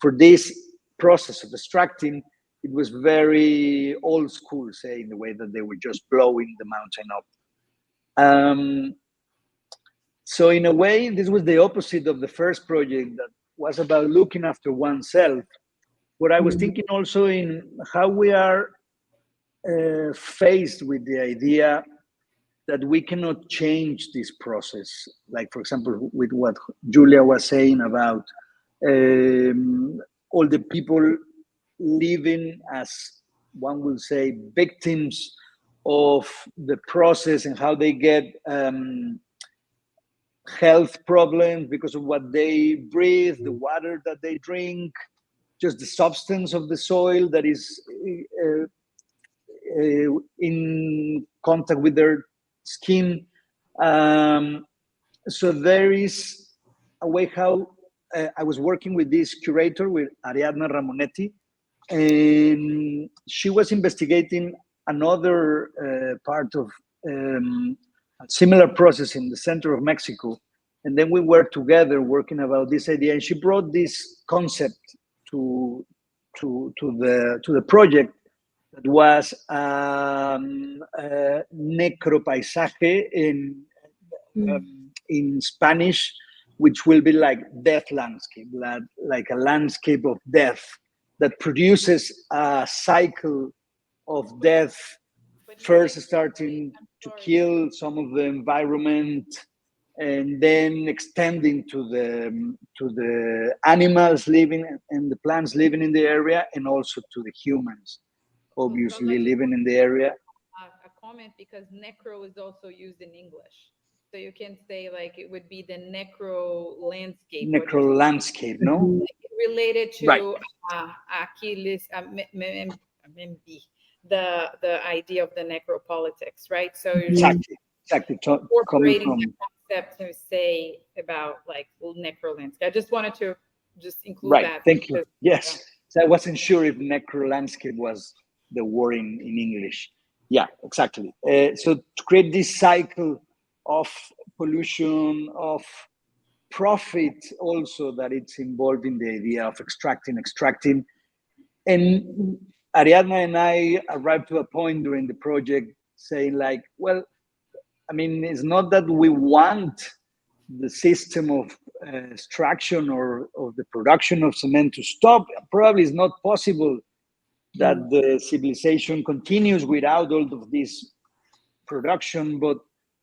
for this process of extracting, it was very old school, say, in the way that they were just blowing the mountain up. So in a way, this was the opposite of the first project that was about looking after oneself. But I was thinking also in how we are faced with the idea that we cannot change this process. Like, for example, with what Julia was saying about all the people living as, one will say, victims of the process and how they get health problems because of what they breathe, the water that they drink, just the substance of the soil that is in contact with their skin. So there is a way how I was working with this curator, with Ariadna Ramonetti, and she was investigating another part of a similar process in the center of Mexico. And then we were together working about this idea, and she brought this concept to the project that was necropaisaje in Spanish, which will be like death landscape, like a landscape of death that produces a cycle of death, first starting to kill some of the environment and then extending to the animals living and the plants living in the area, and also to the humans obviously living in the area. A comment, because necro is also used in English. So you can say like it would be the necro landscape. Necro landscape, no? Related to right. Achilles, the idea of the necropolitics, right? So you're exactly incorporating coming from the concept to say about like necro landscape. I just wanted to just include right. that. Thank you. Yes. So I wasn't sure if necro landscape was the word in English. Yeah, exactly. So to create this cycle of pollution, of profit also that it's involved in the idea of extracting. And Ariadna and I arrived to a point during the project saying like, well, I mean, it's not that we want the system of extraction or of the production of cement to stop. Probably it's not possible that the civilization continues without all of this production, but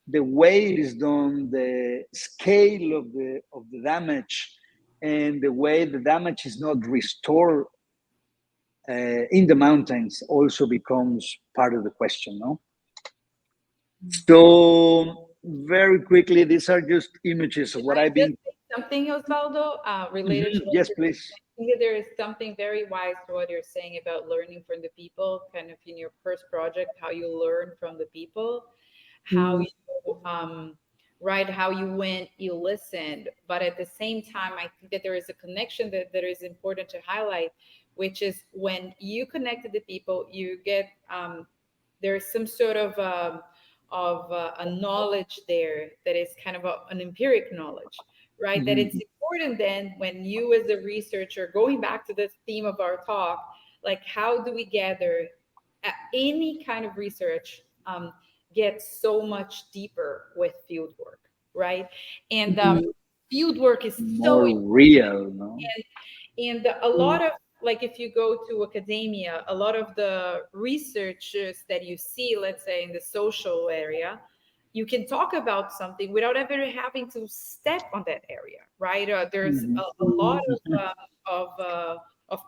the way it is done, the scale of the damage, and the way the damage is not restored in the mountains also becomes part of the question, no? So very quickly, these are just images of what I've been. Something, Oswaldo, related to yes, please. I think that there is something very wise to what you're saying about learning from the people, kind of in your first project, how you learn from the people, how you right, how you went, you listened, but at the same time, I think that there is a connection that is important to highlight, which is when you connect to the people, you get there's some sort of a knowledge there that is kind of an empiric knowledge, right? That it's important then when you as a researcher, going back to the theme of our talk, like how do we gather any kind of research gets so much deeper with field work, right? And field work is so More important. real, no? And a lot of, like, if you go to academia, a lot of the researchers that you see, let's say in the social area, you can talk about something without ever having to step on that area, right? There's a lot of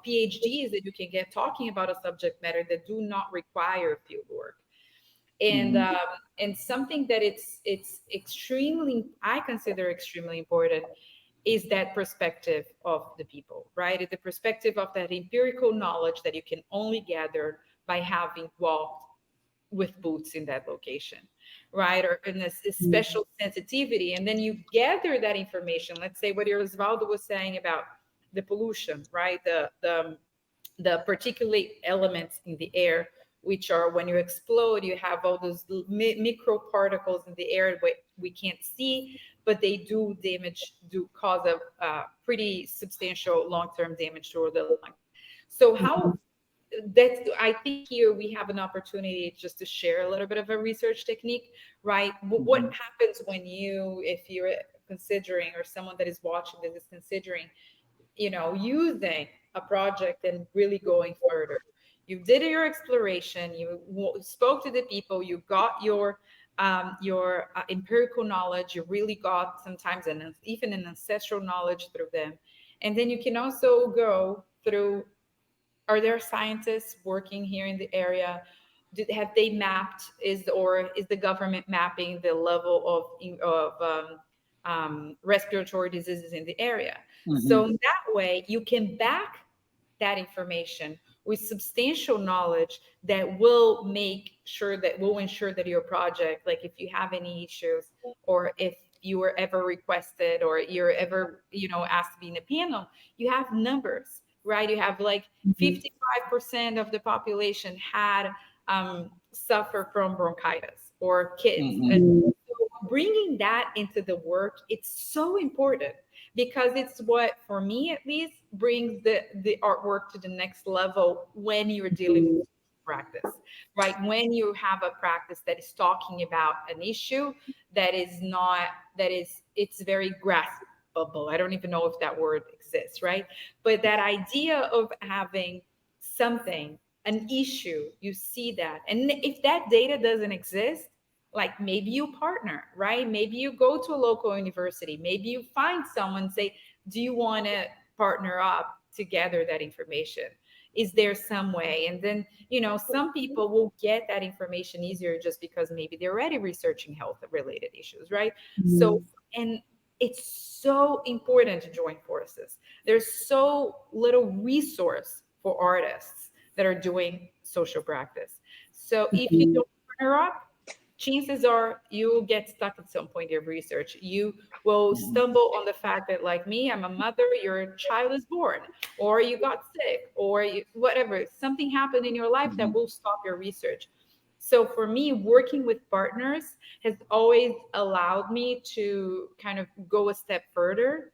PhDs that you can get talking about a subject matter that do not require field work. And something that it's extremely, I consider extremely important, is that perspective of the people, right? The perspective of that empirical knowledge that you can only gather by having walked with boots in that location, right? Or in this special sensitivity. And then you gather that information. Let's say what Oswaldo was saying about the pollution, right? The particulate elements in the air, which are, when you explode, you have all those micro particles in the air we can't see, but they do cause a pretty substantial long-term damage to the lung. So how that's, I think here we have an opportunity just to share a little bit of a research technique, right? What happens when if you're considering, or someone that is watching this is considering, using a project and really going further? You did your exploration, you spoke to the people, you got your empirical knowledge, you really got sometimes even an ancestral knowledge through them. And then you can also go through, are there scientists working here in the area? Have they mapped, is the government mapping the level of respiratory diseases in the area? So in that way, you can back that information with substantial knowledge that will ensure that your project, like if you have any issues, or if you were ever requested, or you're ever asked to be in a panel, you have numbers, right? You have like 55% of the population had suffer from bronchitis, or kids. And so bringing that into the work, it's so important, because it's what, for me at least, brings the artwork to the next level when you're dealing with practice, right? When you have a practice that is talking about an issue it's very graspable. I don't even know if that word exists, right? But that idea of having something, an issue, you see that. And if that data doesn't exist, like, maybe you partner, right? Maybe you go to a local university, maybe you find someone, say, do you want to partner up to gather that information? Is there some way? And then, some people will get that information easier just because maybe they're already researching health related issues, right? So, and it's so important to join forces. There's so little resource for artists that are doing social practice. So if you don't partner up, chances are you will get stuck at some point in your research. You will stumble on the fact that, like me, I'm a mother, your child is born, or you got sick, or whatever, something happened in your life that will stop your research. So for me, working with partners has always allowed me to kind of go a step further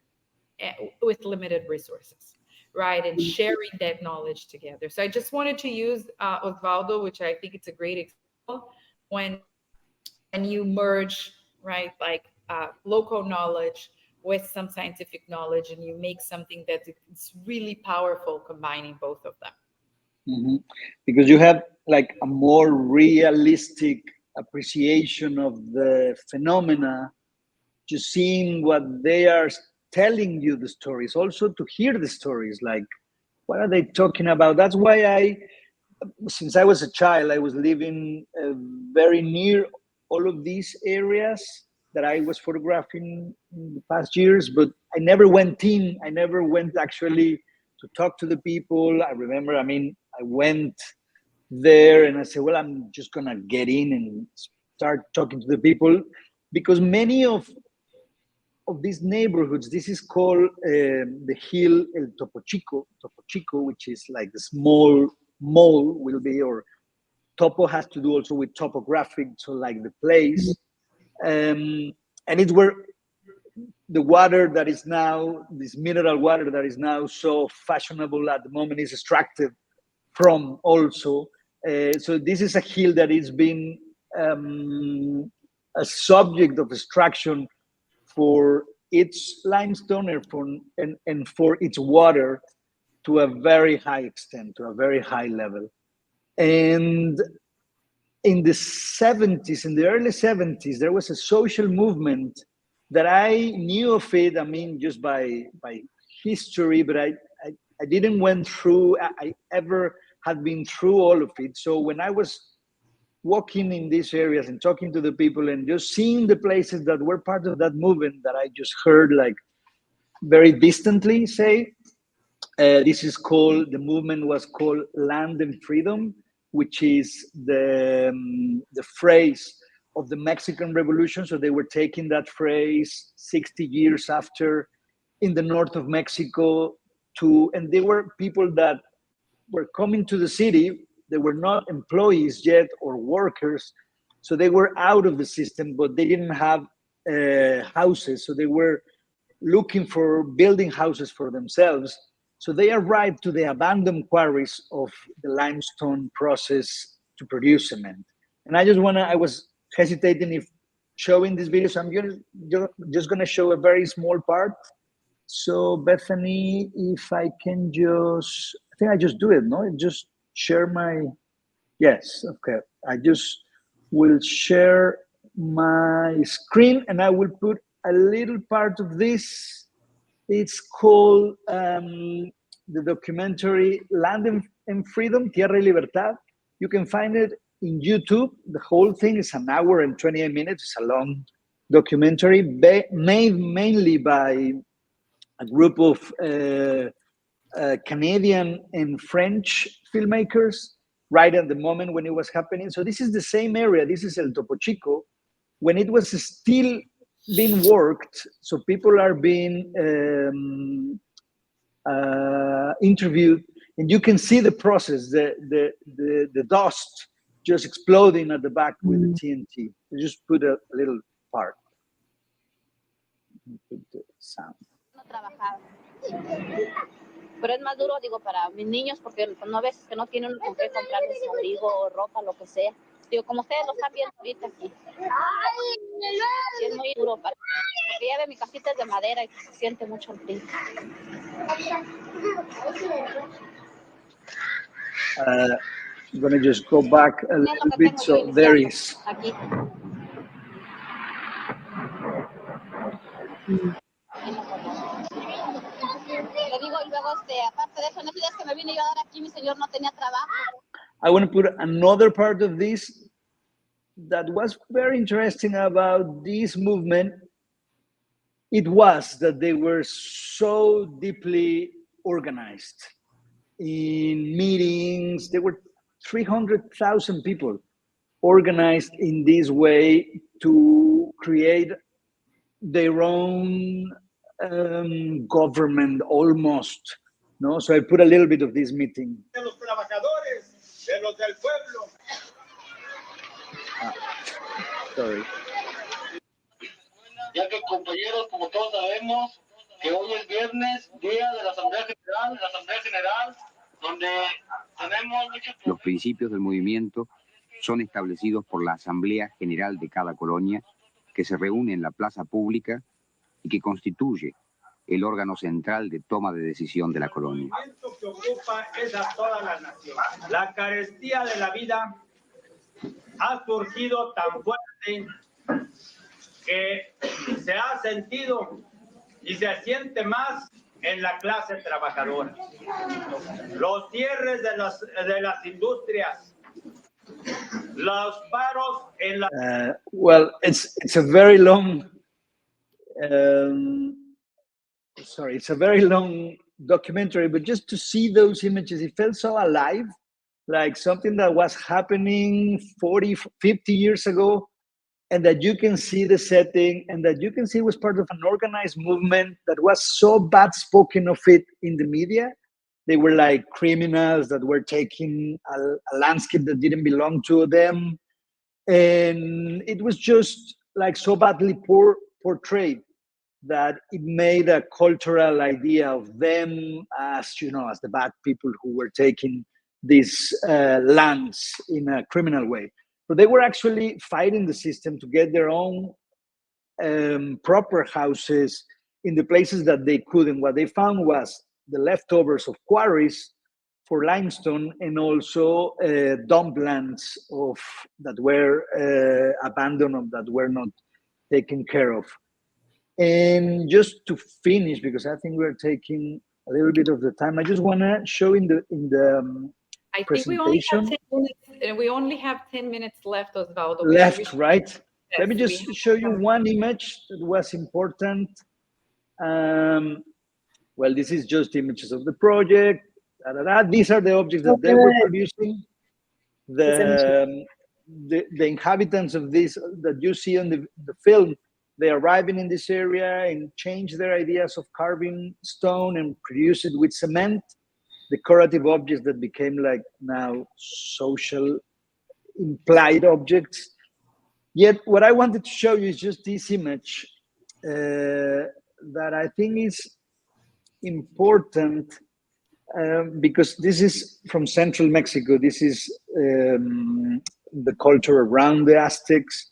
with limited resources, right? And sharing that knowledge together. So I just wanted to use Oswaldo, which I think it's a great example, when you merge, right, like local knowledge with some scientific knowledge, and you make something that it's really powerful, combining both of them. Because you have like a more realistic appreciation of the phenomena, just seeing what they are telling you, the stories, also to hear the stories, like what are they talking about. That's why since I was a child, I was living very near all of these areas that I was photographing in the past years, but I never went in. I never went actually to talk to the people. I remember, I went there and I said, well, I'm just going to get in and start talking to the people, because many of these neighborhoods, this is called the hill El Topo Chico, which is like the small mall will be, or topo has to do also with topographic, so like the place. And it's where the water that is now, this mineral water that is now so fashionable at the moment, is extracted from also. So this is a hill that is been a subject of extraction for its limestone and for its water to a very high extent, to a very high level. And in the 70s, in the early 70s, there was a social movement that I knew of it, I mean, just by history, but I didn't went through, I ever had been through all of it. So when I was walking in these areas and talking to the people and just seeing the places that were part of that movement that I just heard like very distantly say, this is called, the movement was called Land and Freedom, which is the phrase of the Mexican Revolution. So they were taking that phrase 60 years after in the north of Mexico and they were people that were coming to the city. They were not employees yet or workers. So they were out of the system, but they didn't have houses. So they were looking for building houses for themselves. So they arrived to the abandoned quarries of the limestone process to produce cement. And I was hesitating if showing this video. So I'm just gonna show a very small part. So Bethany, if I can just, I think I just do it, no? Just share my, yes, okay. I just will share my screen and I will put a little part of this. It's called the documentary Land and Freedom, Tierra y Libertad. You can find it in YouTube. The whole thing is an hour and 28 minutes. It's a long documentary made mainly by a group of Canadian and French filmmakers right at the moment when it was happening. So this is the same area. This is El Topo Chico, when it was still being worked. So people are being interviewed, and you can see the process, the dust just exploding at the back with the TNT. I just put a little part. Put the sound. No trabajaba. Pero es más duro, digo, para mis niños, porque no veces que no tienen con qué comprarles abrigo, ropa, lo que sea. Digo, como ustedes lo están viendo ahorita aquí. Y es muy duro para, porque ya ve mi casita es de madera y se siente mucho el frío. I'm gonna just go back a little bit. So there is. Aquí. Le digo, y luego, aparte de eso, en esos días que me vine yo a dar aquí, mi señor no tenía trabajo. I want to put another part of this that was very interesting about this movement. It was that they were so deeply organized in meetings. There were 300,000 people organized in this way to create their own government almost. No, so I put a little bit of this meeting. De los trabajadores, de los del pueblo. Sorry. Ya que compañeros, como todos sabemos, que hoy es viernes, día de la Asamblea General, donde tenemos muchos... Los principios del movimiento son establecidos por la Asamblea General de cada colonia, que se reúne en la plaza pública y que constituye el órgano central de toma de decisión de la colonia. El movimiento que ocupa es a toda la nación. La carestía de la vida ha surgido tan fuerte que se ha sentido y se siente más en la clase trabajadora. Los cierres de las industrias, los paros en la... Well, it's a very long... it's a very long documentary, but just to see those images, it felt so alive, like something that was happening 40, 50 years ago, and that you can see the setting, and that you can see it was part of an organized movement that was so bad spoken of it in the media. They were like criminals that were taking a landscape that didn't belong to them. And it was just like so badly portrayed that it made a cultural idea of them as, you know, as the bad people who were taking these lands in a criminal way. So they were actually fighting the system to get their own proper houses in the places that they could. And what they found was the leftovers of quarries for limestone, and also dump lands that were abandoned or that were not taken care of. And just to finish, because I think we're taking a little bit of the time, I just want to show in the I presentation. think we only have 10 minutes left, Oswaldo. Left, right? Yes, let me just show you one image that was important. Well, this is just images of the project. These are the objects that they were producing. The inhabitants of this that you see on the film, they arriving in this area and change their ideas of carving stone and produce it with cement. Decorative objects that became like now social implied objects. Yet what I wanted to show you is just this image that I think is important because this is from central Mexico. This is the culture around the Aztecs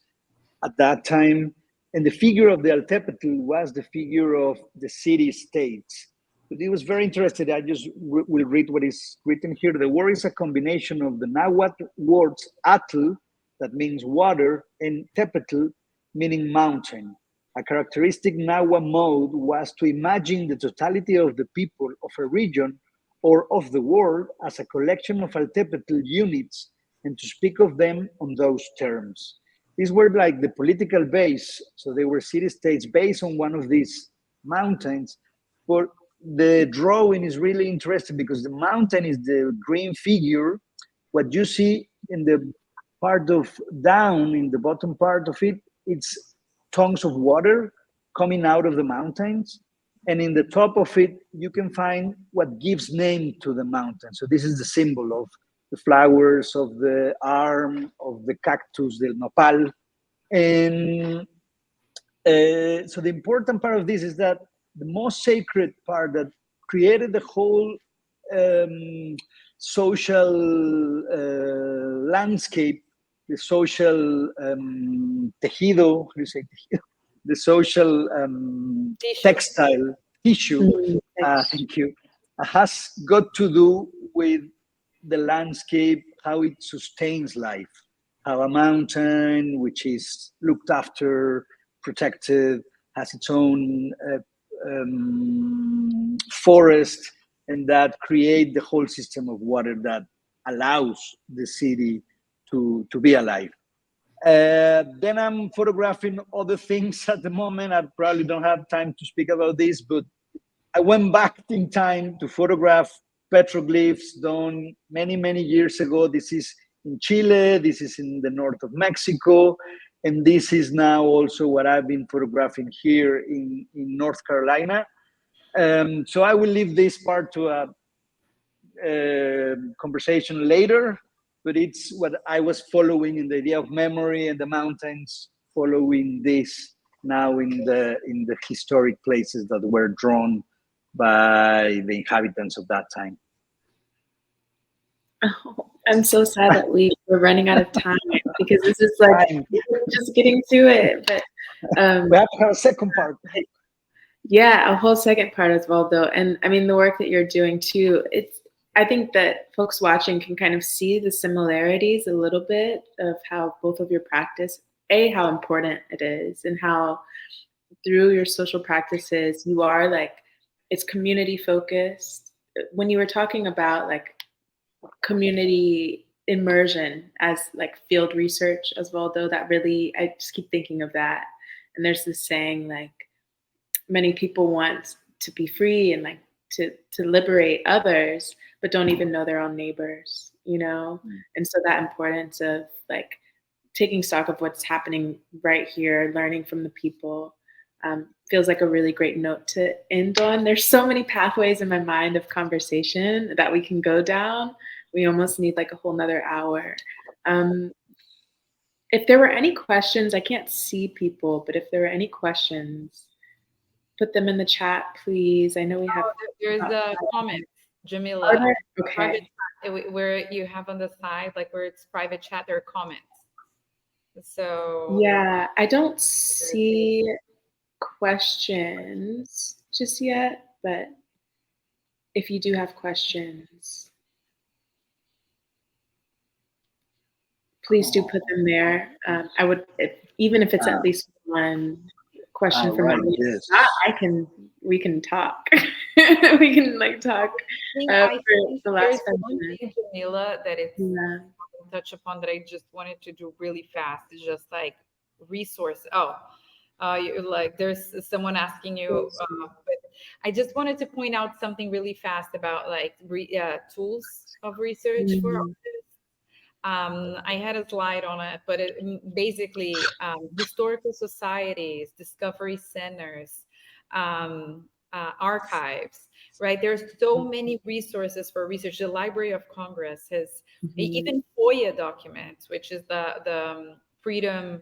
at that time. And the figure of the Altepetl was the figure of the city-states. But it was very interesting. I just will read what is written here. The word is a combination of the Nahuatl words atl, that means water, and tepetl, meaning mountain. A characteristic Nahua mode was to imagine the totality of the people of a region or of the world as a collection of Altepetl units and to speak of them on those terms. These were like the political base, so they were city-states based on one of these mountains. But the drawing is really interesting because the mountain is the green figure. What you see in the part of down, in the bottom part of it, it's tongues of water coming out of the mountains. And in the top of it, you can find what gives name to the mountain. So this is the symbol of the flowers, of the arm, of the cactus, the nopal. And so the important part of this is that the most sacred part that created the whole social landscape, the social tejido, how do you say tejido? The social textile tissue, thank you, has got to do with the landscape, how it sustains life, how a mountain, which is looked after, protected, has its own forest, and that create the whole system of water that allows the city to be alive. Then I'm photographing other things at the moment. I probably don't have time to speak about this, but I went back in time to photograph petroglyphs done many, many years ago. This is in Chile, this is in the north of Mexico, and this is now also what I've been photographing here in North Carolina. So I will leave this part to a conversation later, but it's what I was following in the idea of memory and the mountains, following this now in the historic places that were drawn by the inhabitants of that time. Oh, I'm so sad that we're running out of time because this is like just getting to it. But we have to have a second part. Yeah, a whole second part as well, though. And I mean, the work that you're doing too, I think that folks watching can kind of see the similarities a little bit of how both of your practice, how important it is, and how through your social practices, you are like, it's community focused. When you were talking about like community immersion as like field research as well, though, that really, I just keep thinking of that. And there's this saying like, many people want to be free and like to liberate others, but don't even know their own neighbors, you know? And so that importance of like taking stock of what's happening right here, learning from the people, feels like a really great note to end on. There's so many pathways in my mind of conversation that we can go down. We almost need like a whole nother hour. If there were any questions, I can't see people, but if there were any questions, put them in the chat, please. I know we have. There's a comment, Jamila. Okay. where you have on the side, like where it's private chat, there are comments. So Yeah, I don't see questions just yet, but if you do have questions, please do put them there. I would, even if it's at least one question from right, my yes. we can talk. We can like talk I for think the there's last 5 one minutes. thing, Jamila, that it's Yeah. touch upon that I just wanted to do really fast. It's just like resource. You like there's someone asking you, but I just wanted to point out something really fast about like tools of research for Mhm. artists. I had a slide on it, but basically historical societies, discovery centers, archives, right? There's so many resources for research. The Library of Congress has even FOIA documents, which is the Freedom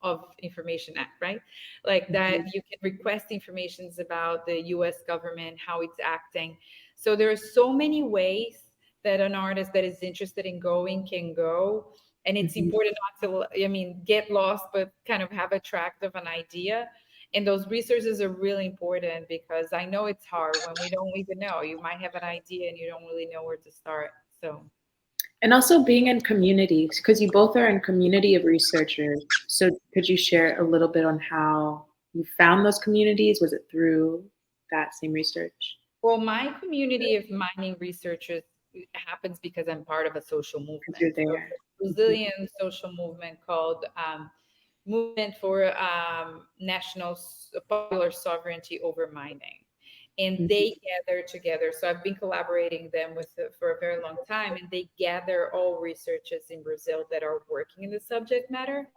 of Information Act, right? Like that you can request informations about the US government, how it's acting. So there are so many ways that an artist that is interested in going can go. And it's important not to, I mean, get lost, but kind of have a tract of an idea. And those resources are really important because I know it's hard when we don't even know. You might have an idea and you don't really know where to start. So, And also being in communities, because you both are in community of researchers. So could you share a little bit on how you found those communities? Was it through that same research? well, my community of mining researchers happens because I'm part of a social movement. You're So there. Brazilian social movement called Movement for Popular Sovereignty Over Mining. And they gather together. So I've been collaborating them with for a very long time, and they gather all researchers in Brazil that are working in the subject matter.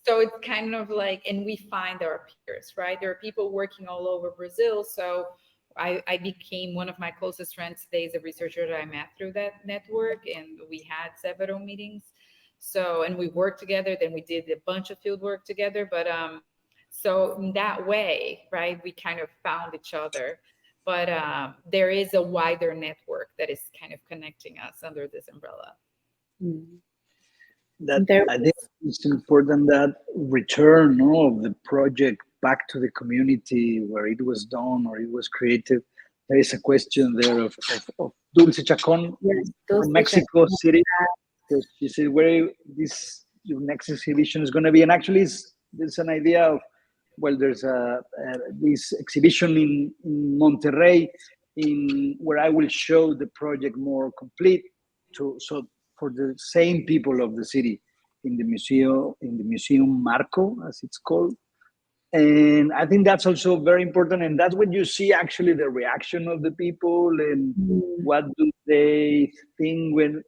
So it's kind of like, and we find our peers, right? There are people working all over Brazil. So I became one of my closest friends today is a researcher that I met through that network, and we had several meetings. So, and we worked together, then we did a bunch of field work together. But so in that way, right, we kind of found each other. But there is a wider network that is kind of connecting us under this umbrella. That I think it's important that return of the project back to the community where it was done or it was created. There is a question there of Dulce Chacon from Mexico City. She said, where this your next exhibition is going to be? And actually, there's an idea of, well, there's this exhibition in Monterrey where I will show the project more complete so for the same people of the city in the museum Marco, as it's called. And I think that's also very important. And that's when you see actually the reaction of the people and what do they think when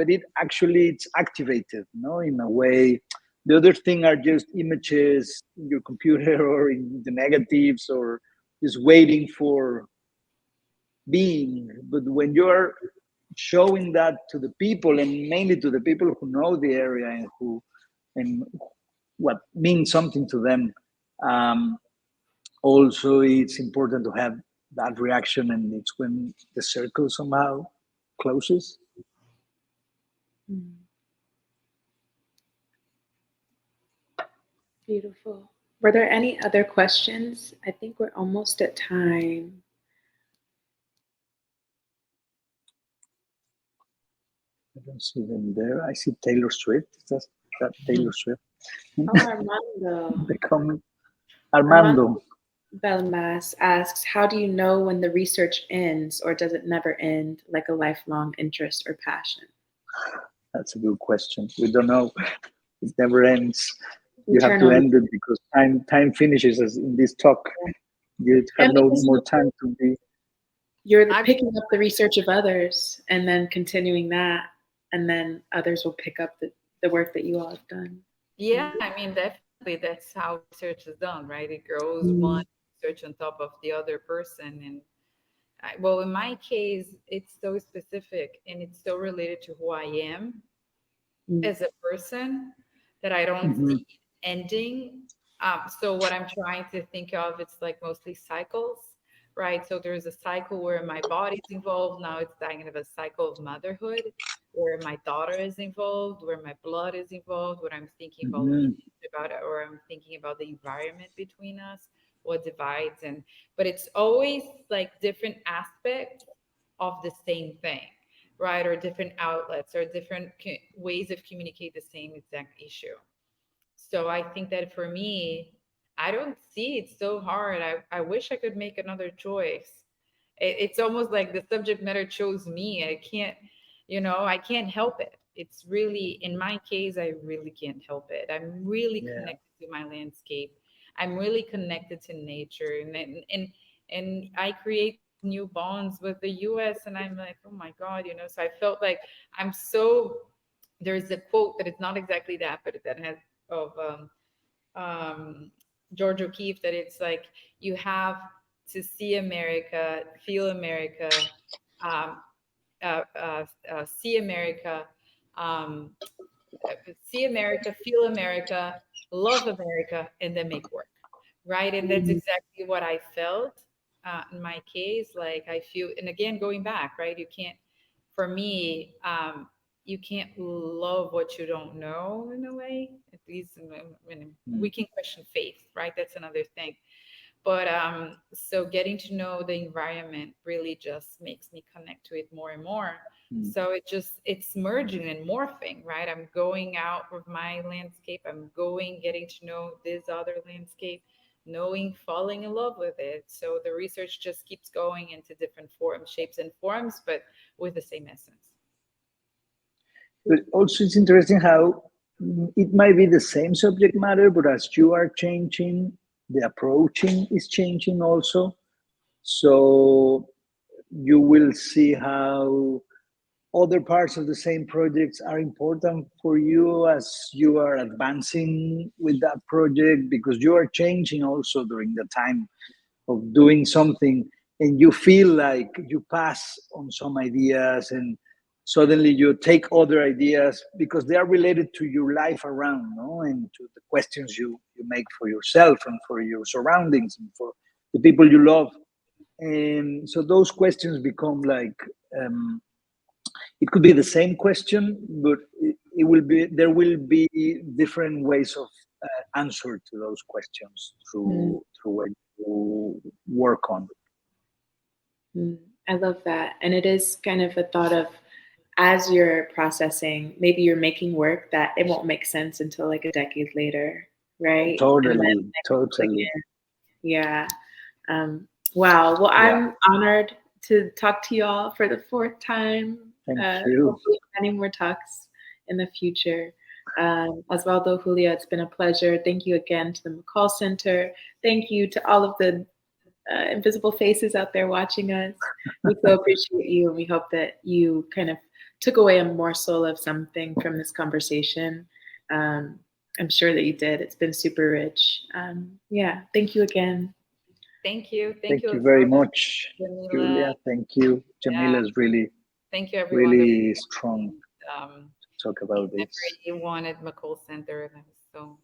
it actually it's activated, in a way. The other thing are just images in your computer or in the negatives or just waiting for being. But when you're showing that to the people, and mainly to the people who know the area and what means something to them, also it's important to have that reaction, and it's when the circle somehow closes. Beautiful. Were there any other questions? I think we're almost at time. I don't see them there. I see Taylor Swift. Is that Taylor Swift? Oh, Armando. The comment. Armando. Belmas asks, how do you know when the research ends, or does it never end, like a lifelong interest or passion? That's a good question. We don't know. It never ends. You have to end it because time finishes, as in this talk. You have no more time to be. You're picking up the research of others and then continuing that, and then others will pick up the work that you all have done. Yeah, I mean, definitely that's how research is done, right? It grows one research on top of the other person. And well, in my case, it's so specific and it's so related to who I am as a person that I don't see ending. So what I'm trying to think of, it's like mostly cycles, right? So there's a cycle where my body's involved. Now it's kind of a cycle of motherhood where my daughter is involved, where my blood is involved, where I'm thinking about Mhm. about it, or I'm thinking about the environment between us, what divides, and but it's always like different aspects of the same thing, right? Or different outlets or different ways of communicate the same exact issue. So I think that for me, I don't see it so hard. I wish I could make another choice. It's almost like the subject matter chose me. I can't, I can't help it. It's really, in my case, I really can't help it. I'm really Yeah. connected to my landscape. I'm really connected to nature, and I create these new bonds with the U.S. And I'm like, oh my God, So I felt like I'm so. There's a quote that it's not exactly that, but that has of George O'Keefe, that it's like you have to see America, feel America, um, see America, um, see America, feel America, love America, and then make work, right? And that's exactly what I felt in my case. Like I feel, and again, going back, right? You can't, for me, you can't love what you don't know in a way. At least, we can question faith, right? That's another thing. But so getting to know the environment really just makes me connect to it more and more. Mm. So it's merging and morphing, right? I'm going out of my landscape, I'm going, getting to know this other landscape, knowing, falling in love with it. So the research just keeps going into different forms, shapes and forms, but with the same essence. But also, it's interesting how it might be the same subject matter, but as you are changing, the approaching is changing also. So you will see how other parts of the same projects are important for you as you are advancing with that project, because you are changing also during the time of doing something, and you feel like you pass on some ideas, and suddenly you take other ideas because they are related to your life around, no, and to the questions you make for yourself and for your surroundings and for the people you love. And so those questions become like, it could be the same question, but it will be, there will be different ways of answer to those questions Mm, through what you work on. I love that. And it is kind of a thought of, as you're processing, maybe you're making work that it won't make sense until like a decade later, right? And then Totally, it comes totally. again. Yeah. Wow. Well, Yeah. I'm honored to talk to you all for the fourth time. Thank you. Hopefully many more talks in the future. Oswaldo, Julia, it's been a pleasure. Thank you again to the McColl Center. Thank you to all of the invisible faces out there watching us. We so appreciate you, and we hope that you kind of took away a morsel of something from this conversation. I'm sure that you did. It's been super rich. Yeah, thank you again. Thank you. Thank You you as very well, much, Jamila. Julia. Thank you. Yeah. Jamila is really, Thank you, everyone. really strong Um, to talk about this. you wanted McColl Center, and I was so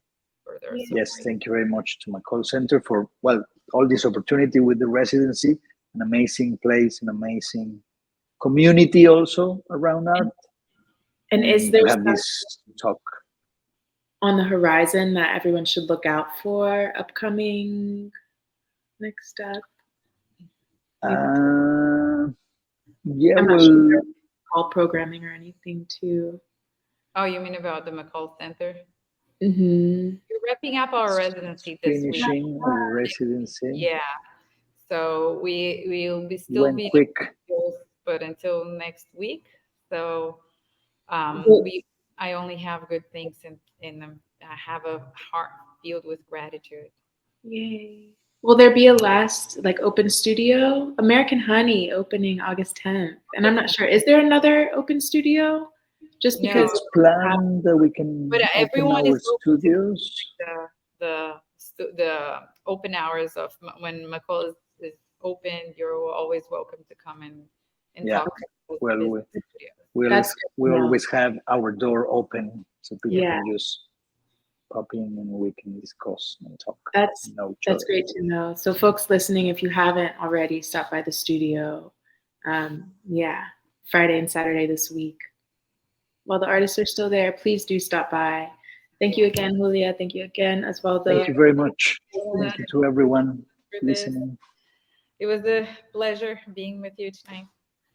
further. Yeah. So Yes, thank you very much to McColl Center for, well, all this opportunity with the residency, an amazing place, an amazing community also around art. And is To there have something this talk on the horizon that everyone should look out for upcoming next up? yeah, I'm not well, sure all programming or anything too. oh, you mean about the McColl Center? Mm-hmm. We're wrapping up our residency this week. finishing our residency. Yeah. So we'll be still Went being quick. but until next week. So I only have good things in them. I have a heart filled with gratitude. Yay. Will there be a last like open studio? American Honey opening August 10th. And I'm not sure. Is there another open studio? Just No, because It's planned that we can but open everyone our is open to studios. the open hours of when McColl is open. You're always welcome to come and Yeah. talk. Well, that's we good to know. always have our door open so people Yeah. can just pop in and we can discuss and talk. That's know each That's other. great to know. So folks listening, if you haven't already, stop by the studio. Yeah, Friday and Saturday this week. While the artists are still there, please do stop by. Thank you again, Júlia. Thank you again, Oswaldo. Thank you very much. Thank you to everyone For this. listening. It was a pleasure being with you tonight.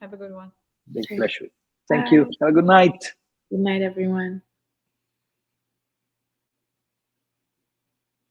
Have a good one. Big pleasure. Thank you. Have a good night. Good night, everyone.